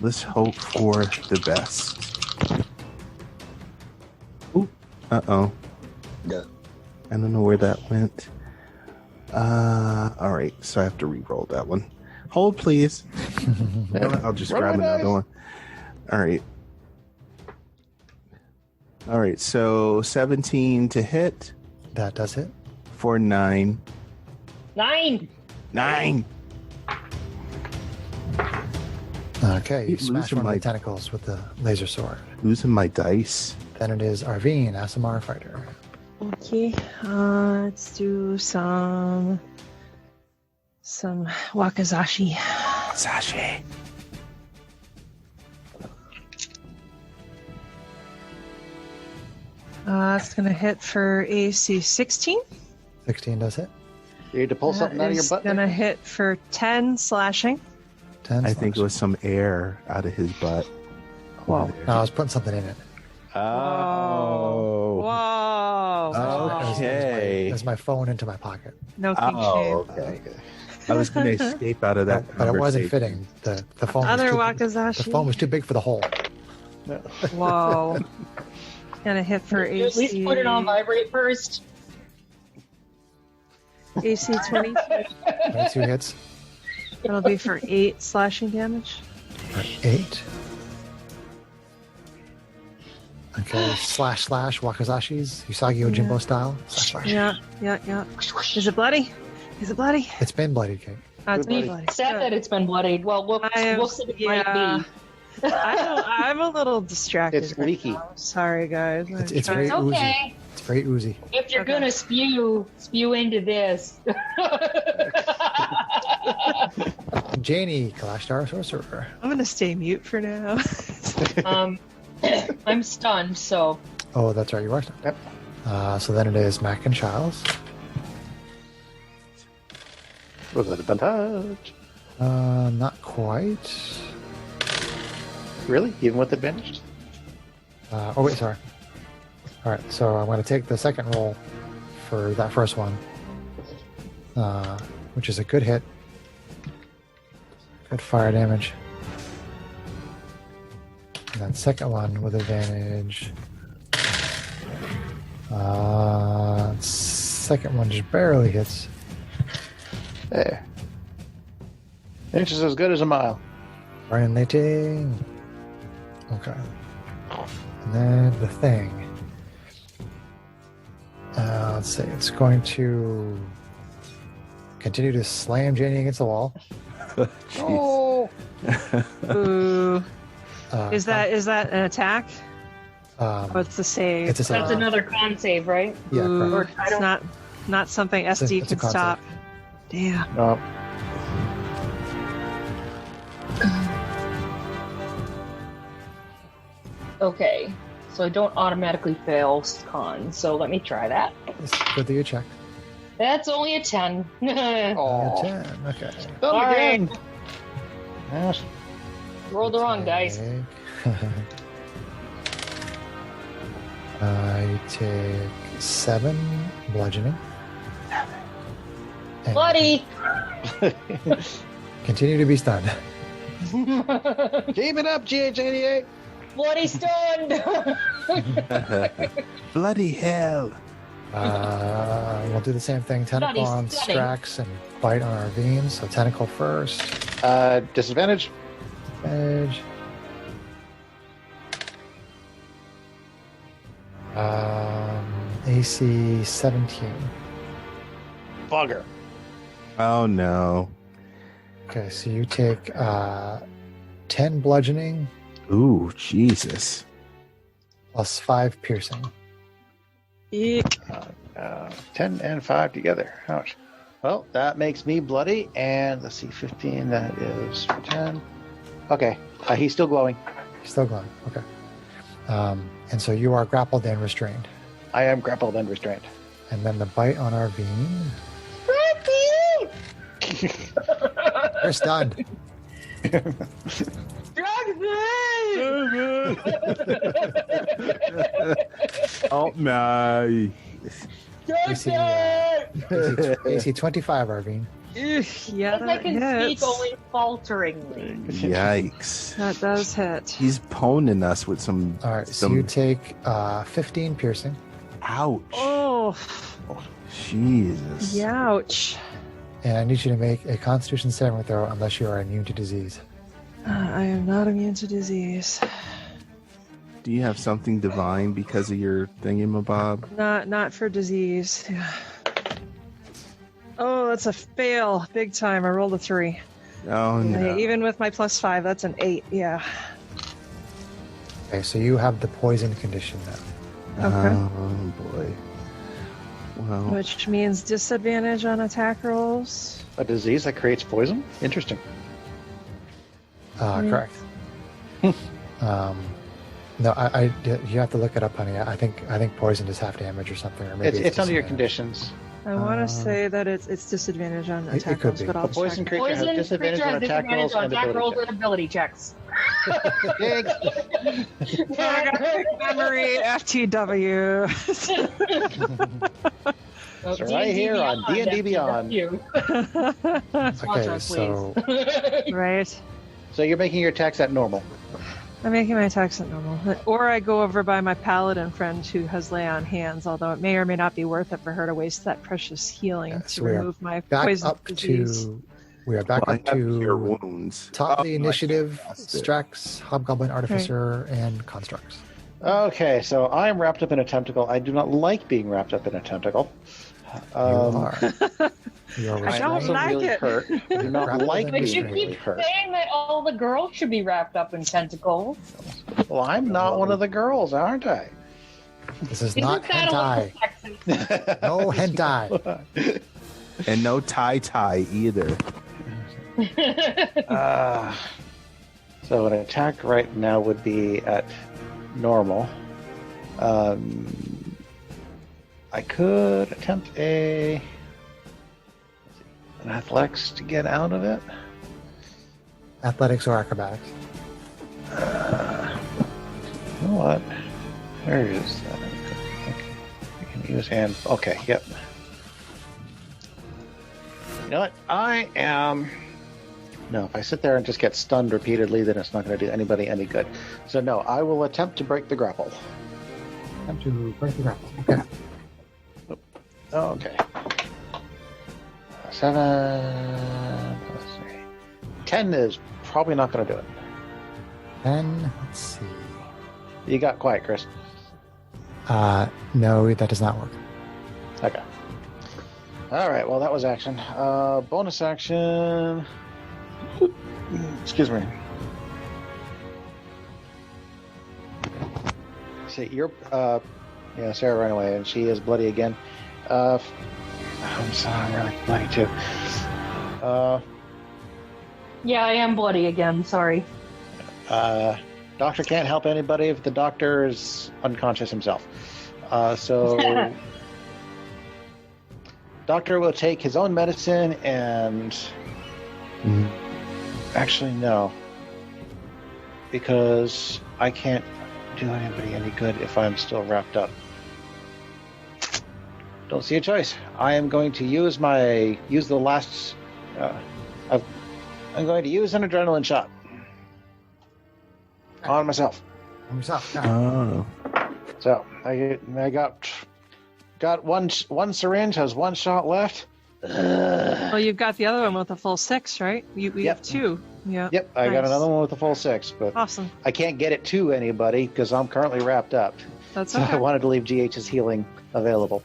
Let's hope for the best. Ooh. Uh-oh. Yeah. I don't know where that went. All right. So I have to re-roll that one. Hold, please. I'll just grab another one. All right. All right. So 17 to hit That does hit. for 9. 9. 9. Okay, you Keep smash losing one of my- the tentacles with the laser sword. Losing my dice. Then it is Arvine, Asimar fighter. Okay, let's do some Wakazashi. Sashi. It's gonna hit for AC 16. 16 does hit. You need to pull something out of your butt. Gonna hit for 10 slashing. 10 I think it was some air out of his butt. Whoa. No, I was putting something in it. Oh. Whoa! Okay. There's my phone into my pocket. No king Oh, shame. okay. I was going to escape out of that. But it wasn't conversation. fitting. The phone Other was too, the Wakazashi. phone was too big for the hole. Whoa. Gonna hit for AC. At least put it on vibrate first. AC 22. 22 hits. That'll be for 8 slashing damage. For 8. Okay, slash, Wakazashi's, Usagi Ojimbo style. Slash. Yeah. Is it bloody? Is it bloody? It's been bloodied, Kate. Oh, it's Good been bloody. bloody. Sad that it's been bloodied. Well, we'll see if it might be. I'm a little distracted. It's leaky. now. Sorry, guys. It's I'm very trying- oozy. Okay. It's very oozy. If you're Okay. gonna spew into this. Janie, Kalashtar Sorcerer. I'm gonna stay mute for now. I'm stunned, so Oh, that's right, you are stunned. Yep. So then it is Mac and Childs. Was it advantage? Not quite. Really? Even with advantage? Oh, wait, sorry. All right, so I'm going to take the second roll for that first one, which is a good hit. Good fire damage. And then second one with advantage. Second one just barely hits. There. Inch is as good as a mile. Grenading. Okay. And then the thing. Let's see. It's going to continue to slam Janie against the wall. Jeez. Ooh. Is Con- that an attack? Oh, it's the save. It's a save. That's another con save, right? Yeah, Ooh, correct. I it's don't- not something SD it's a could con stop. Damn. No. Okay, so I don't automatically fail con, so let me try that. It's good that you checked. That's only a 10. Oh. 10. Okay. Done All again. Yes. Rolled the wrong dice. I take 7 bludgeoning. And Bloody! continue to be stunned. Keep it up, GH88. Bloody stunned! Bloody hell. We'll do the same thing. Tentacle Bloody on stunning. Strax and bite on our veins. So tentacle first. Disadvantage. Edge. AC 17. Bugger. Oh no. Okay, so you take 10 bludgeoning Ooh, Jesus. plus 5 piercing. Eek. 10 and 5 together. Ouch. Well, that makes me bloody. And let's see, 15. That is 10. Okay. He's still glowing. Still going. Okay. And so you are grappled and restrained. I am grappled and restrained. And then the bite on our vein. You're stunned. Oh my. AC, AC 25, Arvine. Yeah, As I that can hits. speak only falteringly. Yikes. That does hit. He's poning us with some. All right, so some you take 15 piercing. ouch. Oh, Jesus. youch. And I need you to make a Constitution saving throw unless you are immune to disease. I am not immune to disease. Do you have something divine because of your thingamabob? Not for disease. Yeah. Oh, that's a fail, big time. I rolled a 3. Oh no. Even with my +5, that's an 8. Yeah. Okay, so you have the poison condition now. Okay. Oh boy. Well, Which means disadvantage on attack rolls. A disease that creates poison? Interesting. Correct. No, you have to look it up, honey. I think poison is half damage or something, or maybe It's under your disadvantage. conditions. I want to say that it's disadvantage on it attack could rolls, be. but A I'll poison check. creature has Poison disadvantage creature on has attack rolls and attack rolls ability and ability checks. checks. Photographic memory FTW. It's right here on D&D Beyond. Okay, so Right. So you're making your attacks at normal. I'm making my attacks at normal. Or I go over by my paladin friend who has lay on hands, although it may or may not be worth it for her to waste that precious healing Yeah, to so we are remove my back poison up disease. to we are back I up have your to wounds. top of Oh, the I initiative. can't cast it. Strax, Hobgoblin, Artificer, and Constructs. Okay, so I am wrapped up in a tentacle. I do not like being wrapped up in a tentacle. You are. You are I don't also restrained. like really it. hurt. I do not Grappled like and being But you restrained. really keep hurt. saying that all the girls should be wrapped up in tentacles. Well, I'm not one of the girls, aren't I? This is Isn't not that a hentai. little sexy? No hentai. And no tie either. So an attack right now would be at normal. I could attempt a an athletics to get out of it. Athletics or acrobatics? You know what? Where is that? Okay. You can use hand. Okay, yep. You know what? I am. No, if I sit there and just get stunned repeatedly, then it's not going to do anybody any good. So, no, I will attempt to break the grapple. Attempt to break the grapple. Okay. Okay. 7 plus 3. 10 is probably not going to do it. Then, let's see. You got quiet, Chris. No, that does not work. Okay. All right, well, that was action. Bonus action. Excuse me. See, you're, yeah, Sarah ran away, and she is bloody again. I'm sorry, I'm really bloody too. Yeah, I am bloody again. Sorry. Doctor can't help anybody if the doctor is unconscious himself. So, doctor will take his own medicine and... Actually, no. Because I can't do anybody any good if I'm still wrapped up. Don't see a choice. I am going to use the last... I'm going to use an adrenaline shot. On myself. On yourself. Oh. So, I got one syringe, has one shot left. Well, you've got the other one with a full 6, right? You Yep. have 2. Yeah. Yep, I got Nice. another one with a full 6, but Awesome. I can't get it to anybody because I'm currently wrapped up. That's So okay. I wanted to leave GH's healing available.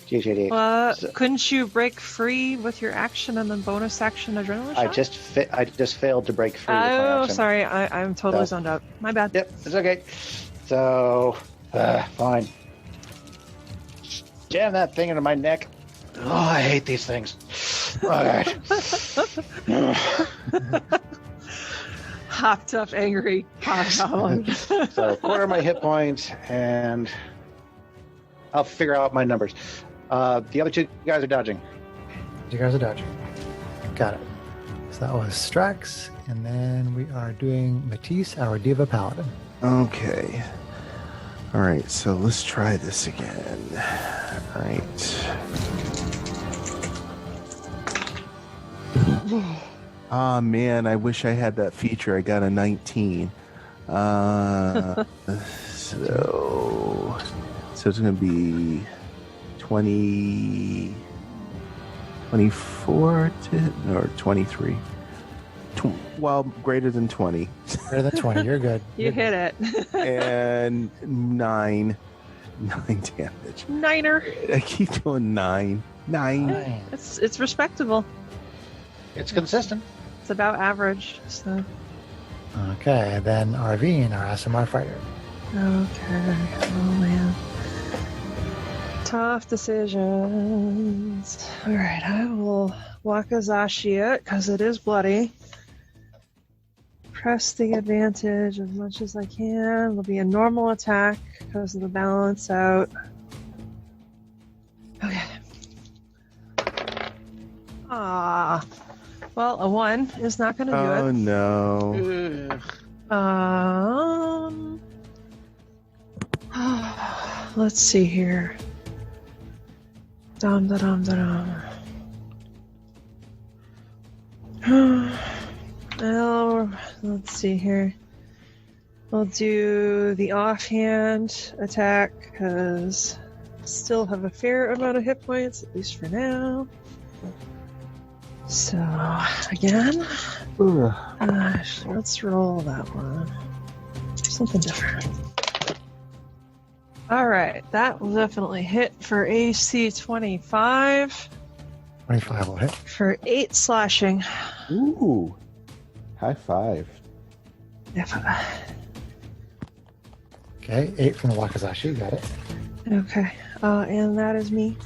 GH88. So Couldn't you break free with your action and then bonus action adrenaline I shot? just failed to break free with my Oh, action. sorry. I'm totally So- zoned out. My bad. Yep, it's okay. So, fine. Jam that thing into my neck. Oh, I hate these things. All right. Hopped up, angry. Goblin. So, quarter my hit points, and I'll figure out my numbers. The other two guys are dodging. You guys are dodging. Got it. So that was Strax, and then we are doing Matisse, our Diva Paladin. Okay. All right, so let's try this again. All right. Ah, man, I wish I had that feature. I got a 19. So it's going to be 20, 24 or 23. Well, greater than 20. Greater than 20, you're good. You hit it. And 9 damage. Niner. I keep doing 9. Fine. It's respectable. It's consistent. It's about average. So Okay, and then Arvine, our SMR fighter. okay. Oh man. Tough decisions. All right, I will Wakazashi it because it is bloody. Press the advantage as much as I can. It'll be a normal attack because of the balance out. Okay. Ah. Well, a 1 is not going to do Oh, it. no. Let's see here. Dum da dum da dum. Well, let's see here. We'll do the offhand attack because still have a fair amount of hit points, at least for now. So again, let's roll that one. Something different. All right, that will definitely hit for AC 25 25 will hit. for 8 slashing. Ooh. High five. Okay, 8 from the Wakazashi, got it. Okay, and that is me.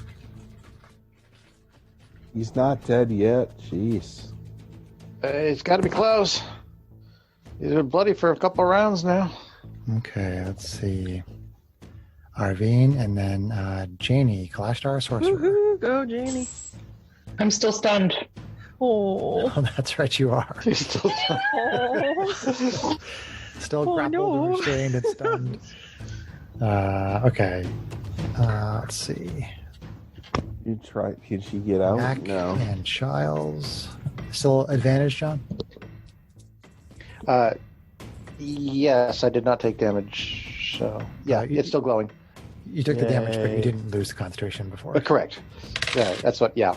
He's not dead yet. Jeez. It's got to be close. He's been bloody for a couple of rounds now. Okay, let's see. Arvine, and then Janie, Kalashtar, Sorcerer. Woohoo! Go, Janie. I'm still stunned. Oh. Oh, that's right, you are. He's still Still Oh, grappled no. and restrained and stunned. Okay. Let's see. You try. Can she get out? Mac No. and Childs. Still advantage, John? Yes, I did not take damage. So yeah, you- it's still glowing. You took the damage, but you Yay. didn't lose the concentration before. Correct. Yeah, that's what. Yeah.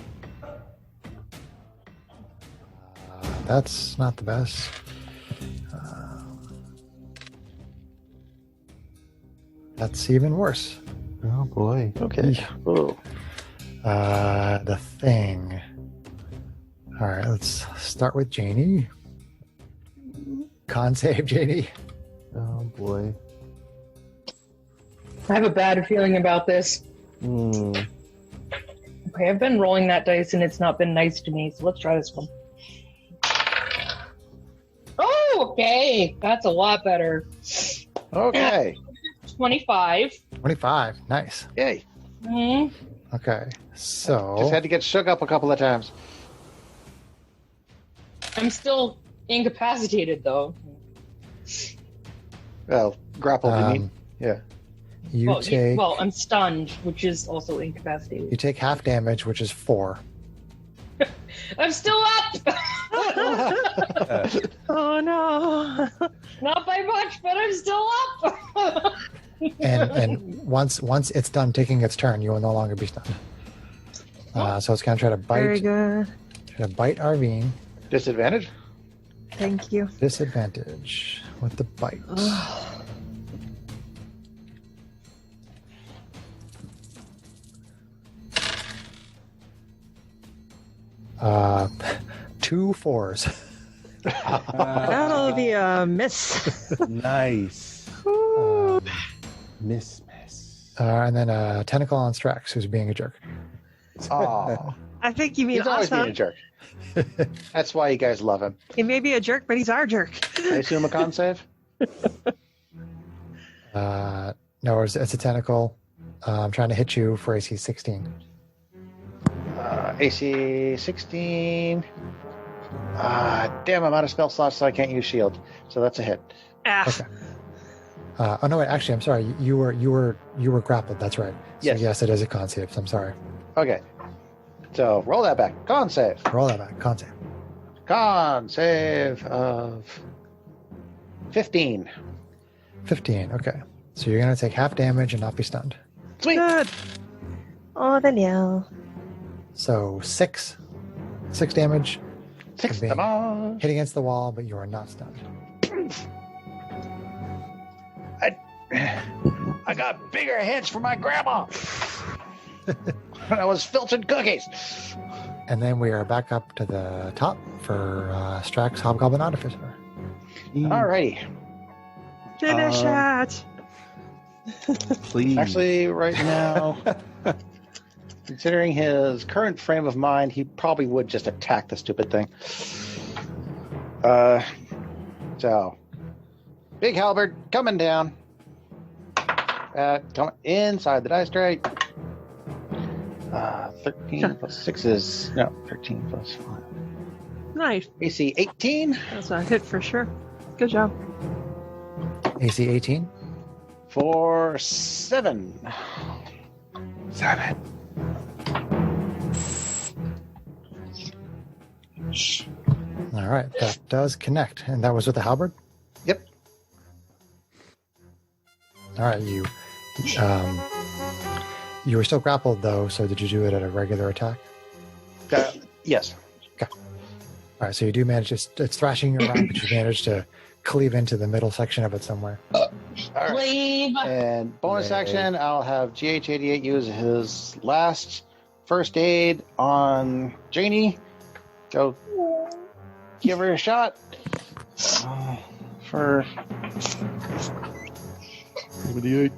That's not the best. That's even worse. Oh boy. Okay. Oh. The thing. All right, let's start with Janie. Con save, Janie. Oh boy. I have a bad feeling about this. Hmm. Okay, I've been rolling that dice and it's not been nice to me, so let's try this one. Oh, okay. That's a lot better. Okay. 25. 25. Nice. Yay. Hmm. Okay, so Just had to get shook up a couple of times. I'm still incapacitated, though. Well, grappled. You mean? um, Yeah. you take I'm stunned, which is also incapacitated. you take half damage, which is 4. I'm still up! Oh no. Not by much, but I'm still up! And once it's done taking its turn, you will no longer be stunned. So it's gonna try to Very bite good. Arvine. Disadvantage. Thank you. Disadvantage with the bite. Uh, 2 4s. That'll be a miss. Nice. Ooh. Miss. And then a tentacle on Strax, who's being a jerk. Oh, I think you mean he's always being a awesome. jerk. That's why you guys love him. He may be a jerk, but he's our jerk. I assume a con save. No, it's a tentacle. I'm trying to hit you for AC 16. AC 16. Damn, I'm out of spell slots, so I can't use shield. So that's a hit. Ah. Okay. Oh no, wait. Actually, I'm sorry. You were grappled. That's right. So Yes. yes, it is a con save. So I'm sorry. Okay. So roll that back. Con save. Roll that back. Con save. Con save of 15. 15. Okay. So you're gonna take half damage and not be stunned. Sweet. Good. Oh, Danielle. So 6 damage. Six Being damage. Hit against the wall, but you are not stunned. I got bigger heads for my grandma. When I was filching cookies. And then we are back up to the top for Strax Hobgoblin Artificer. Alrighty. Finish it. Please. Actually, right now, considering his current frame of mind, he probably would just attack the stupid thing. So, big halberd coming down. Coming inside the dice tray. 13 plus 6 is... No, 13 plus 5. Nice. AC 18 That's a hit for sure. Good job. AC 18. for 7. 7. All right, that does connect, and that was with the halberd. Yep. All right, you were still grappled though, so did you do it at a regular attack? Yes. All right, so you do manage. It's thrashing you around, but you managed to cleave into the middle section of it somewhere. All right. Leave. And bonus Yay. action, I'll have GH88 use his last first aid on Janie. Go give her a shot. For 78.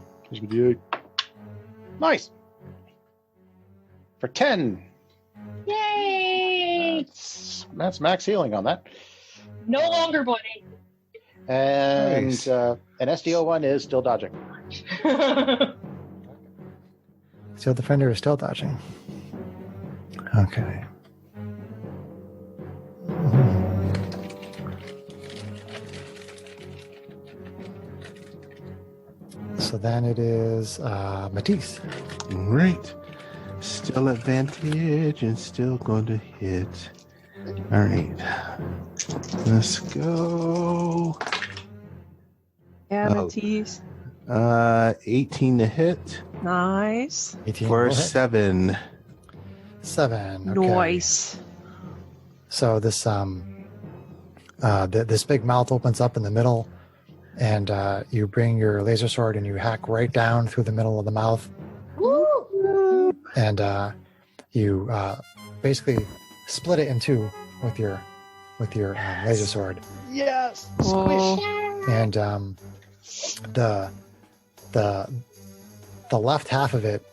Nice. For 10. Yay! That's max healing on that. No longer bloody. And Nice. an SDO1 is still dodging. Steel Defender is still dodging. Okay. So then it is Matisse. All right. Still advantage and still going to hit. All right. Let's go. Yeah, Oh. Matisse. 18 to hit Nice. 18 for will hit. 7. 7. Okay. Nice. So this this big mouth opens up in the middle, and you bring your laser sword and you hack right down through the middle of the mouth, and you basically split it in two with your laser sword, Yes. Oh. and the left half of it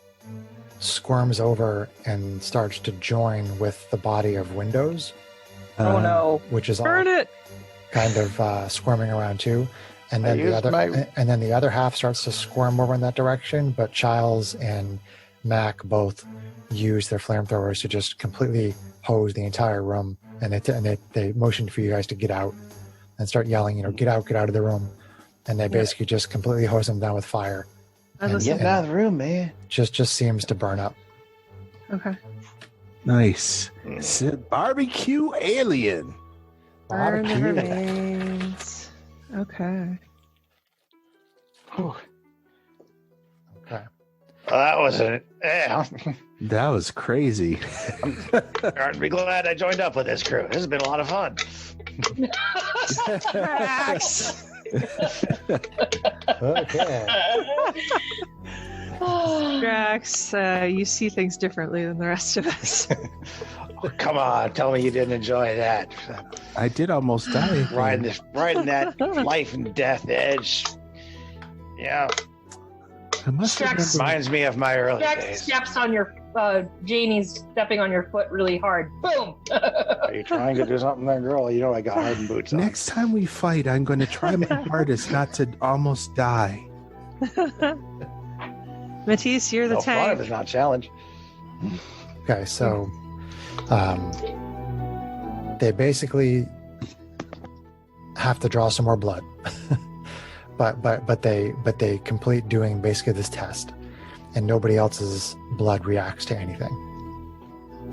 squirms over and starts to join with the body of Windows, Oh no. which is all Burn it. kind of squirming around too, and then I used the other half starts to squirm over in that direction. But Childs and Mac both use their flamethrowers to just completely hose the entire room, and they motion for you guys to get out and start yelling, get out of the room, and they basically just completely hose them down with fire. I And listen. Get out of the room, man. Just seems to burn up. Okay. Nice. It's a barbecue alien. Burn the Barbecue. remains. Okay. Whew. Okay. Well, that was it. Yeah. That was crazy. I'd be glad I joined up with this crew. This has been a lot of fun. Drax. Okay. Drax, you see things differently than the rest of us. Oh, come on, tell me you didn't enjoy that. I did almost die. Riding that life and death edge. Yeah, I must have Drax. remembered- reminds me of my early Jack days. steps on your Janie's stepping on your foot really hard. Boom. Are you trying to do something there, girl? You know I got hardened boots on. Next time we fight, I'm going to try my hardest not to almost die. Matisse, you're the No fun if tank. it's not challenge. Okay, so they basically have to draw some more blood, but they complete doing basically this test, and nobody else's blood reacts to anything.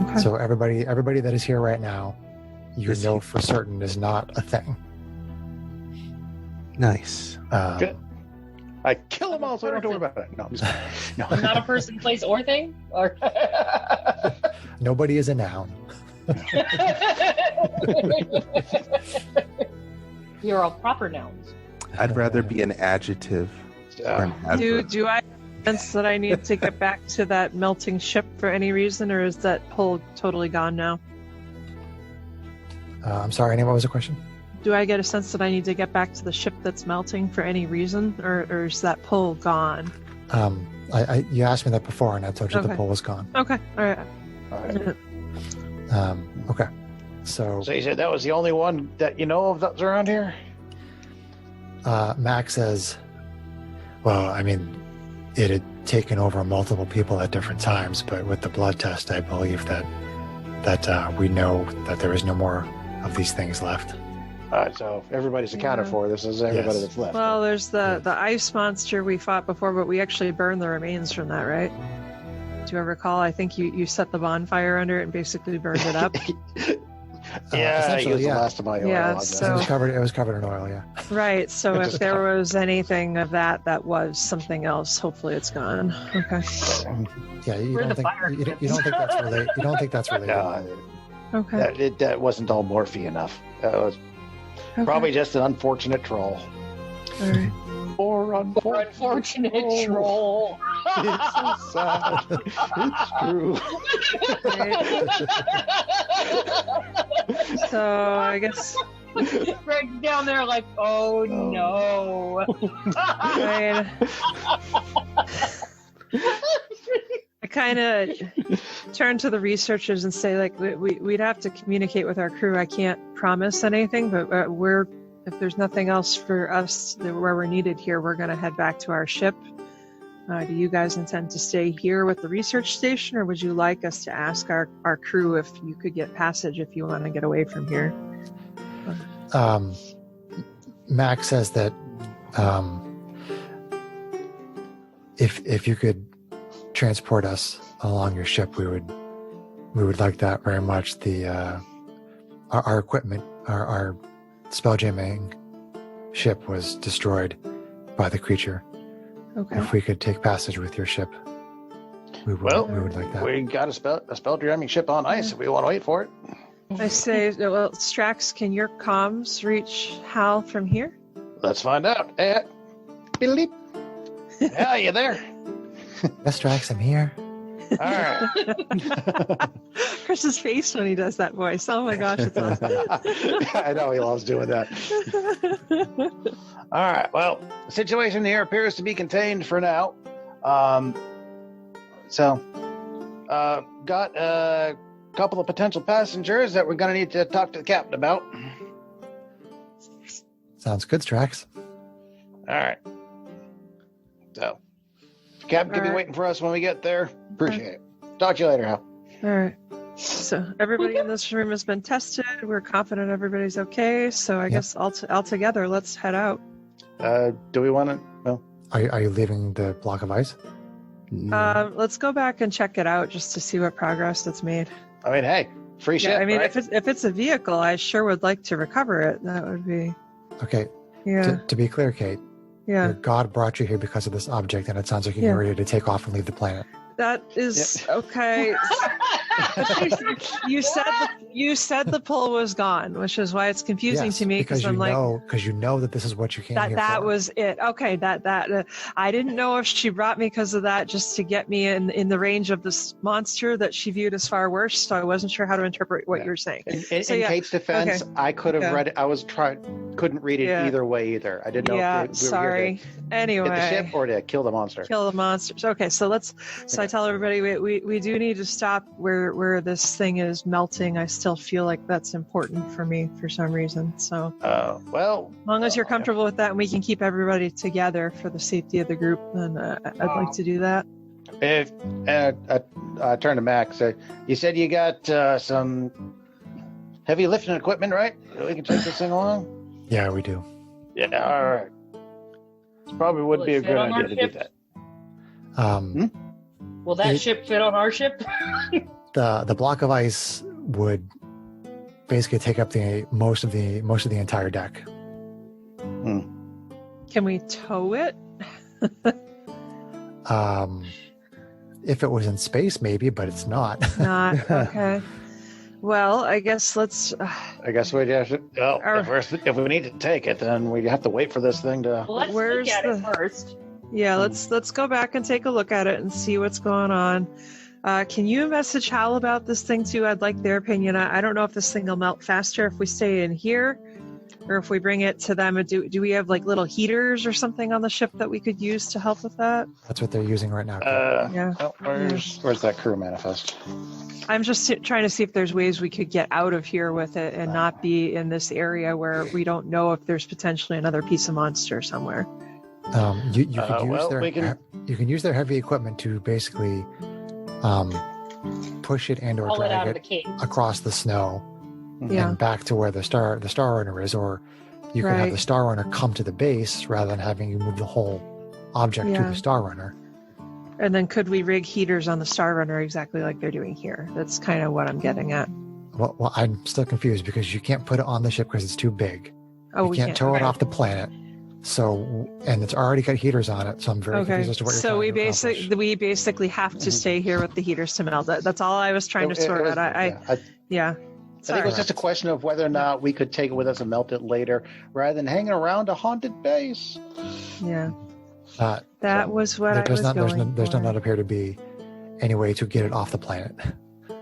Okay. So everybody that is here right now, you Is know he- for certain is not a thing. Nice. Good. I kill them all, so I don't have to worry about it. No, I'm just no. Not a person, place, or thing. Or Nobody is a noun. You're all proper nouns. I'd rather be an adjective or an adverb. Do I sense that I need to get back to that melting ship for any reason, or is that pull totally gone now? I'm sorry, Annie, what was the question? Do I get a sense that I need to get back to the ship that's melting for any reason, or is that pull gone? You asked me that before, and I told you the Okay. poll was gone. Okay, all right. All right. Okay, so So you said that was the only one that you know of that's around here? Max says, well, I mean, it had taken over multiple people at different times, but with the blood test, I believe that we know that there is no more of these things left. So everybody's accounted Yeah. for. This is everybody Yes. that's left. Well, there's the ice monster we fought before, but we actually burned the remains from that, right? Do you recall? I think you set the bonfire under it and basically burned it up. Yeah, I essentially, used the yeah. last of my oil. Yeah, on that. so- It was covered in oil, yeah. Right. So It if just there covered. was anything of that was something else, hopefully it's gone. Okay. Yeah, you We're don't the think fire you don't think that's related. You don't think that's related. No, Okay. that wasn't all morphy enough. That was Okay. probably just an unfortunate troll. All right. Or Poor unfortunate troll. It's so sad. It's true. So I guess Greg's down there like, oh no. I kind of turn to the researchers and say, like, we'd have to communicate with our crew. I can't promise anything, but if there's nothing else for us where we're needed here, we're going to head back to our ship. Do you guys intend to stay here with the research station, or would you like us to ask our crew if you could get passage if you want to get away from here? Max says that if you could transport us along your ship, we would like that very much. Our equipment, our spelljamming ship was destroyed by the creature. Okay. If we could take passage with your ship, we would like that. We got a spell jamming ship on ice if we want to wait for it. I say, well, Strax, can your comms reach Hal from here? Let's find out. Hey, beep. Yeah, you there? Yes, Drax, I'm here. All right. Chris's face when he does that voice. Oh my gosh, it's awesome. I know he loves doing that. All right. Well, the situation here appears to be contained for now. Got a couple of potential passengers that we're going to need to talk to the captain about. Sounds good, Strax. All right. So, captain could be All right. waiting for us when we get there. Appreciate it. Talk to you later, Hal. All right. So everybody in this room has been tested. We're confident everybody's okay. So I guess all together, let's head out. Do we want to? Well, Are you leaving the block of ice? Let's go back and check it out just to see what progress it's made. I mean, hey, free ship. Yeah, I mean, right? if it's a vehicle, I sure would like to recover it. That would be, Okay. yeah, To be clear, Kate, yeah. your God brought you here because of this object, and it sounds like you're Yeah. ready to take off and leave the planet. That is okay. You said the pull was gone, which is why it's confusing Yes, to me because I'm like. because you know that this is what you came here That for. was it. Okay, I didn't know if she brought me because of that, just to get me in the range of this monster that she viewed as far worse. So I wasn't sure how to interpret what you're saying. In So, yeah. Kate's defense, Okay. I could have Yeah. read it. I was couldn't read it Yeah. either way either. I didn't know Yeah, if we were sorry. here to Anyway, get the ship or to kill the monster. kill the monsters. Okay, so I tell everybody we do need to stop where this thing is melting. I still feel like that's important for me for some reason. So Well, as long as you're comfortable with that and we can keep everybody together for the safety of the group, then I'd like to do that. if I turn to Max, you said you got some heavy lifting equipment, right? We can take this thing along. Yeah, we do. Yeah, all right. It probably would Will be it a fit good on our idea to do ship? that. Will that It- ship fit on our ship? The block of ice would basically take up most of the entire deck. Can we tow it? If it was in space, maybe, but it's not. Not okay. Well, I guess let's. I guess we'd have to. Well, if we need to take it, then we have to wait for this thing to. Well, let's Where's look at it the- first. Yeah, let's go back and take a look at it and see what's going on. Can you message Hal about this thing too? I'd like their opinion. I don't know if this thing will melt faster if we stay in here, or if we bring it to them. Do we have like little heaters or something on the ship that we could use to help with that? That's what they're using right now. Yeah. Oh, where's that crew manifest? I'm just trying to see if there's ways we could get out of here with it and not be in this area where we don't know if there's potentially another piece of monster somewhere. You could use well, their we can- you can use their heavy equipment to basically push it and or Pull it out drag of the it cave. across the snow Yeah. and back to where the star runner is, or you can have Right. the star runner come to the base rather than having you move the whole object to Yeah. the star runner. And then could we rig heaters on the Star Runner exactly like they're doing here? That's kind of what I'm getting at. Well, I'm still confused because you can't put it on the ship because it's too big. Oh, you we can't tow it okay. off the planet. So, and it's already got heaters on it. So I'm very Okay, confused as to what you're so trying we to accomplish. we basically have to stay here with the heaters to melt. That's all I was trying to It sort was- out. I Yeah. think it was just a question of whether or not we could take it with us and melt it later, rather than hanging around a haunted base. Yeah. Uh, That was what I there's was going does for. not appear to be any way to get it off the planet.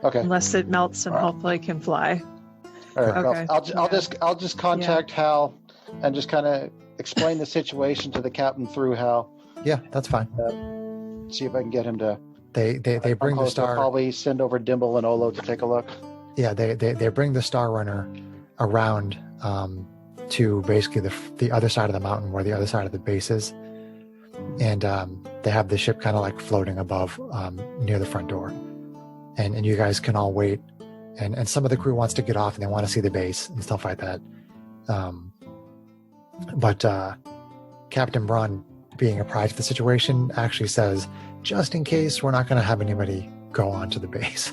Okay. Unless it melts and All right. hopefully can fly. All right. Okay. Well, Yeah. I'll just contact Hal and just kind of explain the situation to the captain through Hal. Yeah, that's fine. See if I can get him to. They bring the I'll star. Probably send over Dimble and Olo to take a look. Yeah, they bring the star runner around to basically the other side of the mountain where the other side of the base is, and they have the ship kind of like floating above near the front door, and you guys can all wait, and some of the crew wants to get off and they want to see the base and stuff like that, but Captain Braun being apprised of the situation, actually says, just in case, we're not going to have anybody go onto the base.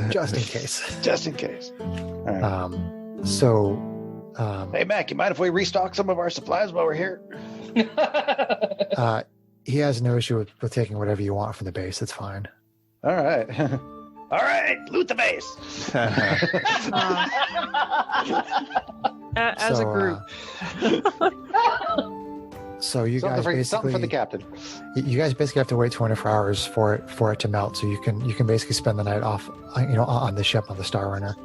Just in case. Just in case. All right. So, Hey, Mac, you mind if we restock some of our supplies while we're here? he has no issue with taking whatever you want from the base. It's fine. All right. All right, loot the base. As a group. So you guys Something basically for the captain. you guys basically have to wait 24 hours for it to melt. So you can basically spend the night off, on the ship on the Star Runner.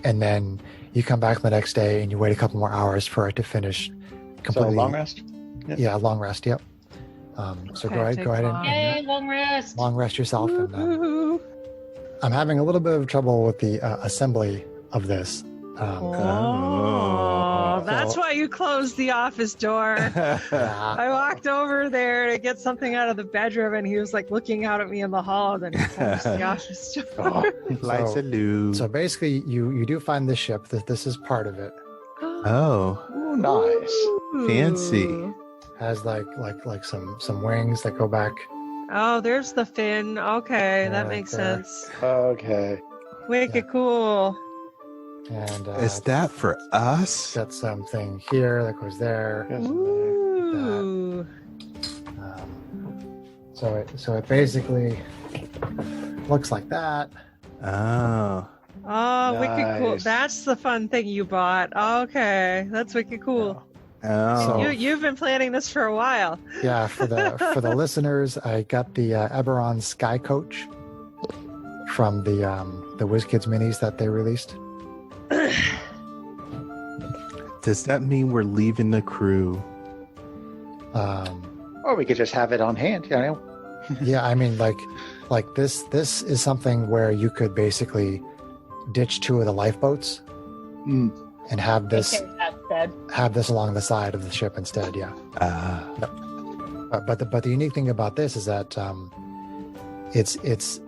And then you come back the next day and you wait a couple more hours for it to finish completely. So long rest. Yeah, long rest. Yep. So go ahead and Yay, long rest. long rest yourself. And I'm having a little bit of trouble with the assembly of this. That's why you closed the office door. I walked over there to get something out of the bedroom, and he was like looking out at me in the hall. Then he closed the office door. Lights and new. So basically, you do find this ship. This is part of it. Oh, Ooh, nice. fancy. Has like some wings that go back. Oh, there's the fin. Okay, that Yeah, makes there. sense. Okay. Wicked cool. And Is that for us? got something here that goes there. Ooh. So it basically looks like that. Oh. Oh, wicked cool. Nice. That's the fun thing you bought. Okay, that's wicked cool. Oh. So- You've been planning this for a while. Yeah, for the listeners, I got the Eberron Sky Coach from the WizKids minis that they released. Does that mean we're leaving the crew? Or we could just have it on hand, Yeah, I mean, like this is something where you could basically ditch 2 of the lifeboats and have this Okay, that's dead. have this along the side of the ship instead. Yeah. But the unique thing about this is that it's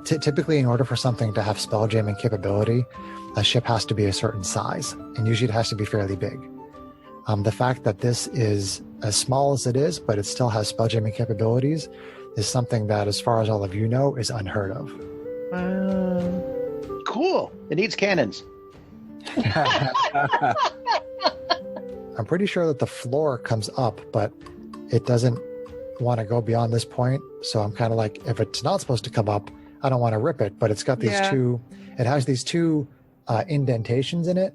typically, in order for something to have spell jamming capability, a ship has to be a certain size, and usually it has to be fairly big. The fact that this is as small as it is, but it still has spell jamming capabilities, is something that, as far as all of you know, is unheard of. Cool. It needs cannons. I'm pretty sure that the floor comes up, but it doesn't want to go beyond this point. So I'm kind of like, if it's not supposed to come up, I don't want to rip it. But it's got these it has these 2 indentations in it,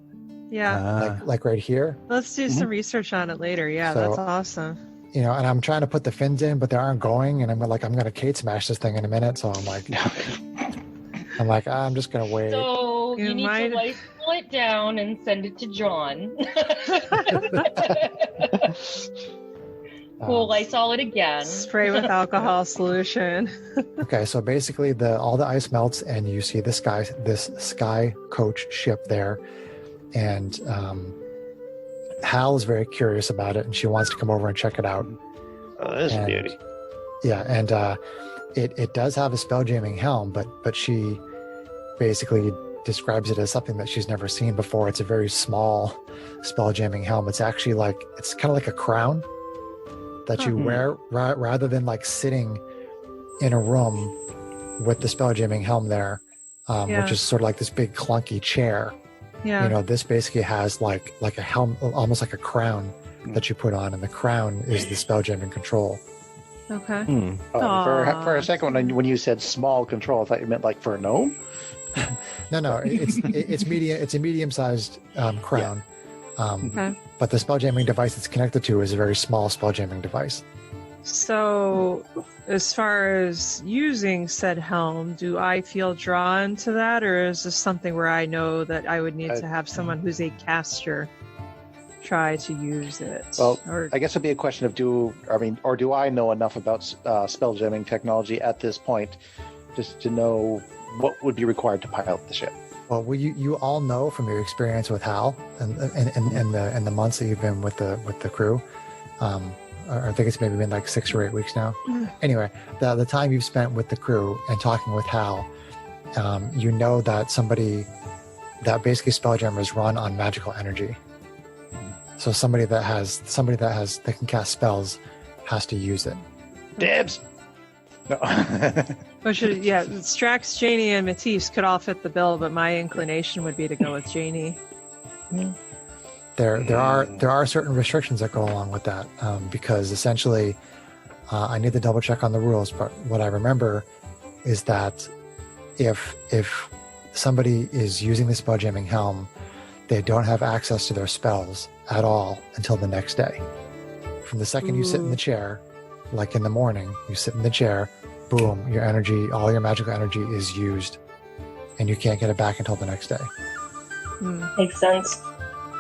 Yeah. like right here. Let's do some research on it later. Yeah, So- that's awesome. And I'm trying to put the fins in, but they aren't going. And I'm going to Kate smash this thing in a minute. So I'm like, I'm just going to wait. So You you need might- to Lysol it down and send it to John. We'll Lysol it again. Spray with alcohol solution. Okay, so basically all the ice melts and you see this sky coach ship there. And Hal is very curious about it and she wants to come over and check it out. Oh, this is And- beauty. Yeah, and it does have a spell jamming helm, but she basically describes it as something that she's never seen before. It's a very small spell jamming helm. It's actually it's kind of like a crown that you wear rather than like sitting in a room with the spell jamming helm there, which is sort of like this big clunky chair. Yeah. This basically has like a helm, almost like a crown that you put on, and the crown is the spell jamming control. Okay. For Aw. a second, when you said small control, I thought you meant like for a gnome. No, it's medium. It's a medium-sized crown. Okay. But the spell jamming device it's connected to is a very small spell jamming device. So, as far as using said helm, do I feel drawn to that, or is this something where I know that I would need to have someone who's a caster try to use it? Well, or I guess it'd be a question of do I know enough about spell jamming technology at this point, just to know what would be required to pilot the ship. Well, you all know from your experience with Hal and the months that you've been with the crew. Or I think it's maybe been like 6 or 8 weeks now. Anyway, the time you've spent with the crew and talking with Hal, you know that basically spelljammers run on magical energy. So somebody that can cast spells has to use it. Dibs. No. Strax, Janie, and Matisse could all fit the bill, but my inclination would be to go with Janie. There are certain restrictions that go along with that, because essentially, I need to double check on the rules. But what I remember is that if somebody is using the spell jamming helm, they don't have access to their spells at all until the next day. From the second you sit in the chair, like in the morning, you sit in the chair, boom, your energy, all your magical energy is used, and you can't get it back until the next day. Makes sense.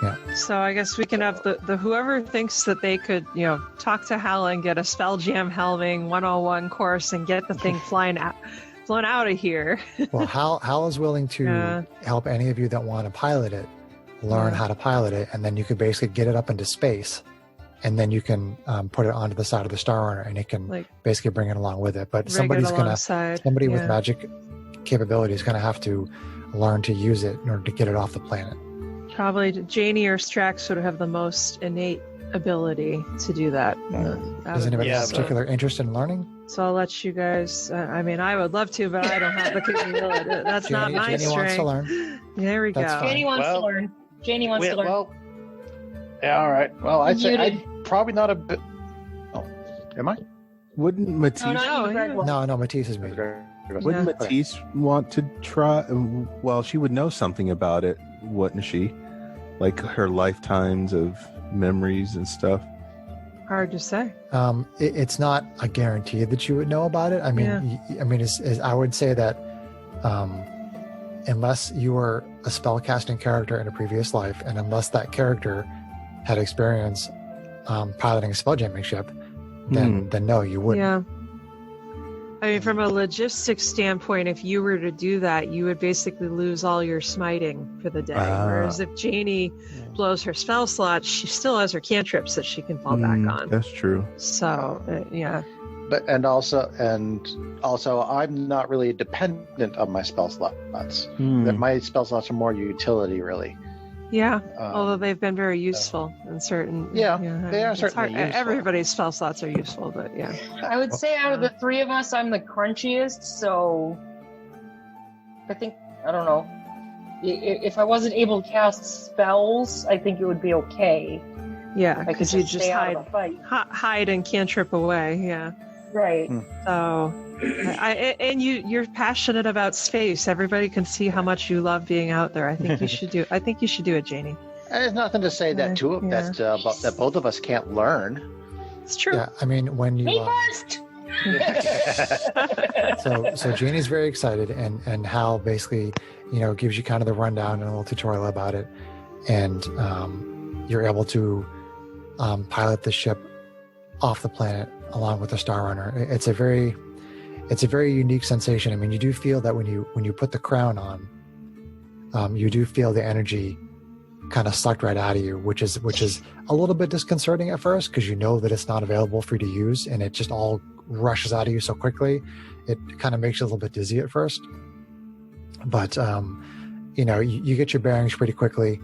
Yeah. So I guess we can have the whoever thinks that they could, talk to Hal and get a spell jam helming 101 course and get the thing flown out of here. Well, Hal is willing to help any of you that want to pilot it, learn how to pilot it, and then you could basically get it up into space, and then you can put it onto the side of the Star Runner, and it can basically bring it along with it. But somebody with magic capability is gonna have to learn to use it in order to get it off the planet. Probably Janie or Strax would have the most innate ability to do that. Does anybody have a particular interest in learning? So I'll let you guys. I would love to, but I don't have the capability. That's not my Janie strength. wants to learn. There we go. Janie wants to learn. Janie wants to learn. Well, yeah, all right. Well, I'd say I'm probably not a bit. Oh, am I? Wouldn't Matisse? No, Matisse is me. Wouldn't Matisse want to try? Well, she would know something about it, wouldn't she? Like her lifetimes of memories and stuff. Hard to say. It's not a guarantee that you would know about it. I mean, I would say that unless you were a spellcasting character in a previous life, and unless that character had experience piloting a spelljamming ship, then no, you wouldn't. Yeah. I mean, from a logistics standpoint, if you were to do that, you would basically lose all your smiting for the day. Whereas if Janie blows her spell slots, she still has her cantrips that she can fall back on. That's true. So, yeah. But and also, I'm not really dependent on my spell slots. That my spell slots are more utility, really. Yeah, although they've been very useful in certain. They are certainly useful. Everybody's spell slots are useful, but yeah. I would say out of the three of us, I'm the crunchiest. So I think I don't know. If I wasn't able to cast spells, I think it would be okay. Yeah, because you just hide and cantrip away. Yeah. Right. So, you're passionate about space. Everybody can see how much you love being out there. I think you should do. I think you should do it, Janie. There's nothing to say that that both of us can't learn. It's true. Yeah, I mean when you. Me first. So Janie's very excited, and Hal basically, gives you kind of the rundown and a little tutorial about it, and you're able to pilot the ship off the planet along with the Star Runner. It's a very unique sensation. I mean, you do feel that when you put the crown on, you do feel the energy kind of sucked right out of you, which is a little bit disconcerting at first, because you know that it's not available for you to use, and it just all rushes out of you so quickly. It kind of makes you a little bit dizzy at first, but you get your bearings pretty quickly,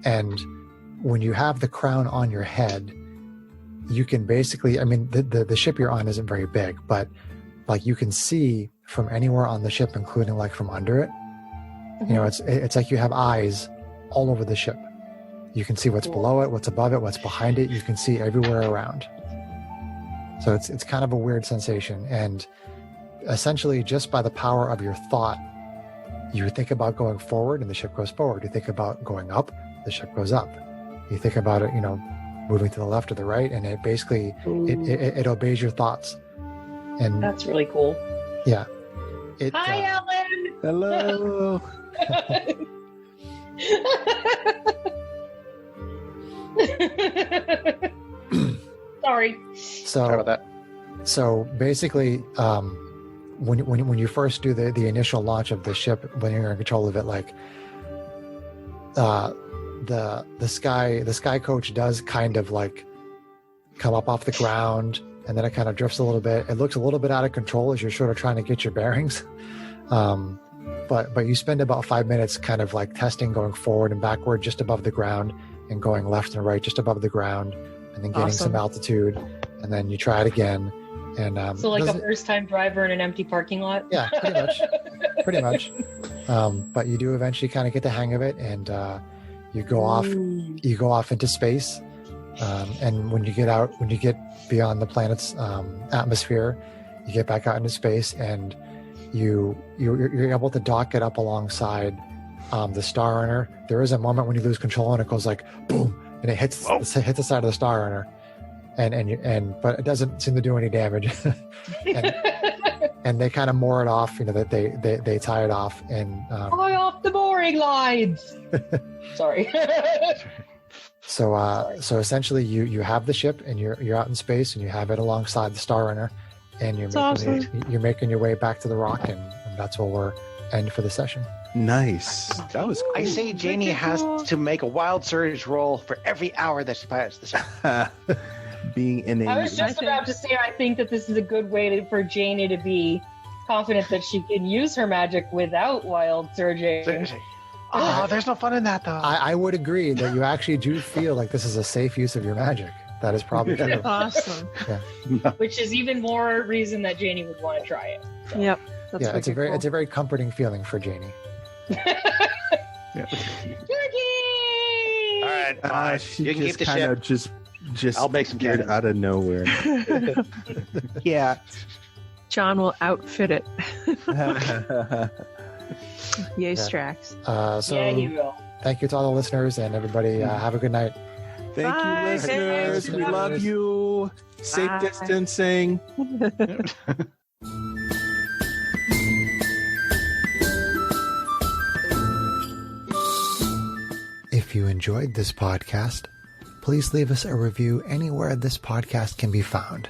and when you have the crown on your head, you can basically, I mean, the ship you're on isn't very big, but like you can see from anywhere on the ship, including like from under it. It's like you have eyes all over the ship. You can see what's below it, what's above it, what's behind it. You can see everywhere around. So it's kind of a weird sensation. And essentially, just by the power of your thought, you think about going forward and the ship goes forward. You think about going up, the ship goes up. You think about it, moving to the left or the right, and it basically it obeys your thoughts. And that's really cool. Yeah. Hi, Ellen. Hello. Sorry. Sorry about that. So basically, when you first do the initial launch of the ship, when you're in control of it, like the sky coach does kind of like come up off the ground, and then it kind of drifts a little bit. It looks a little bit out of control as you're sort of trying to get your bearings. But you spend about 5 minutes kind of like testing, going forward and backward just above the ground, and going left and right just above the ground, and then getting some altitude, and then you try it again. And so like a first-time driver in an empty parking lot. Yeah, pretty much. But you do eventually kind of get the hang of it, and you go off into space. And when you get beyond the planet's atmosphere, you get back out into space, and you're able to dock it up alongside the Star Runner. There is a moment when you lose control and it goes like boom, and it hits the side of the Star Runner, but it doesn't seem to do any damage. and they kind of moor it off. That they tie it off and tie off the mooring lines. Sorry. So essentially, you have the ship and you're out in space and you have it alongside the Star Runner, and you're making your way back to the rock, and that's where we're end for the session. Nice. That was cool. I say Janie has to make a wild surge roll for every hour that she pilots the ship. Being in a... I was just about to say I think that this is a good way for Janie to be confident that she can use her magic without wild surging. Oh, there's no fun in that, though. I would agree that you actually do feel like this is a safe use of your magic. That is probably true. Awesome. Yeah. Which is even more reason that Janie would want to try it. So. Yep. That's it's a very comforting feeling for Janie. Yeah. All right, she you can just keep the kind of ship. just I'll make some appeared cannons. out of nowhere. Yeah. John will outfit it. Yay, Yeah. Strax. So Yeah, he will. thank you to all the listeners, and everybody have a good night. Thank Bye. you, listeners. We Bye. love you. Safe Bye. distancing. If you enjoyed this podcast, please leave us a review anywhere this podcast can be found.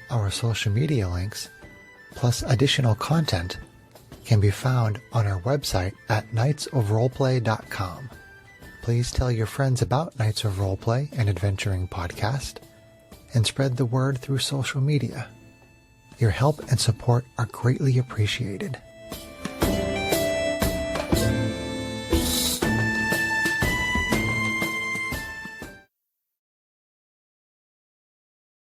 Our social media links, plus additional content, can be found on our website at knightsofroleplay.com. Please tell your friends about Knights of Roleplay and Adventuring Podcast, and spread the word through social media. Your help and support are greatly appreciated.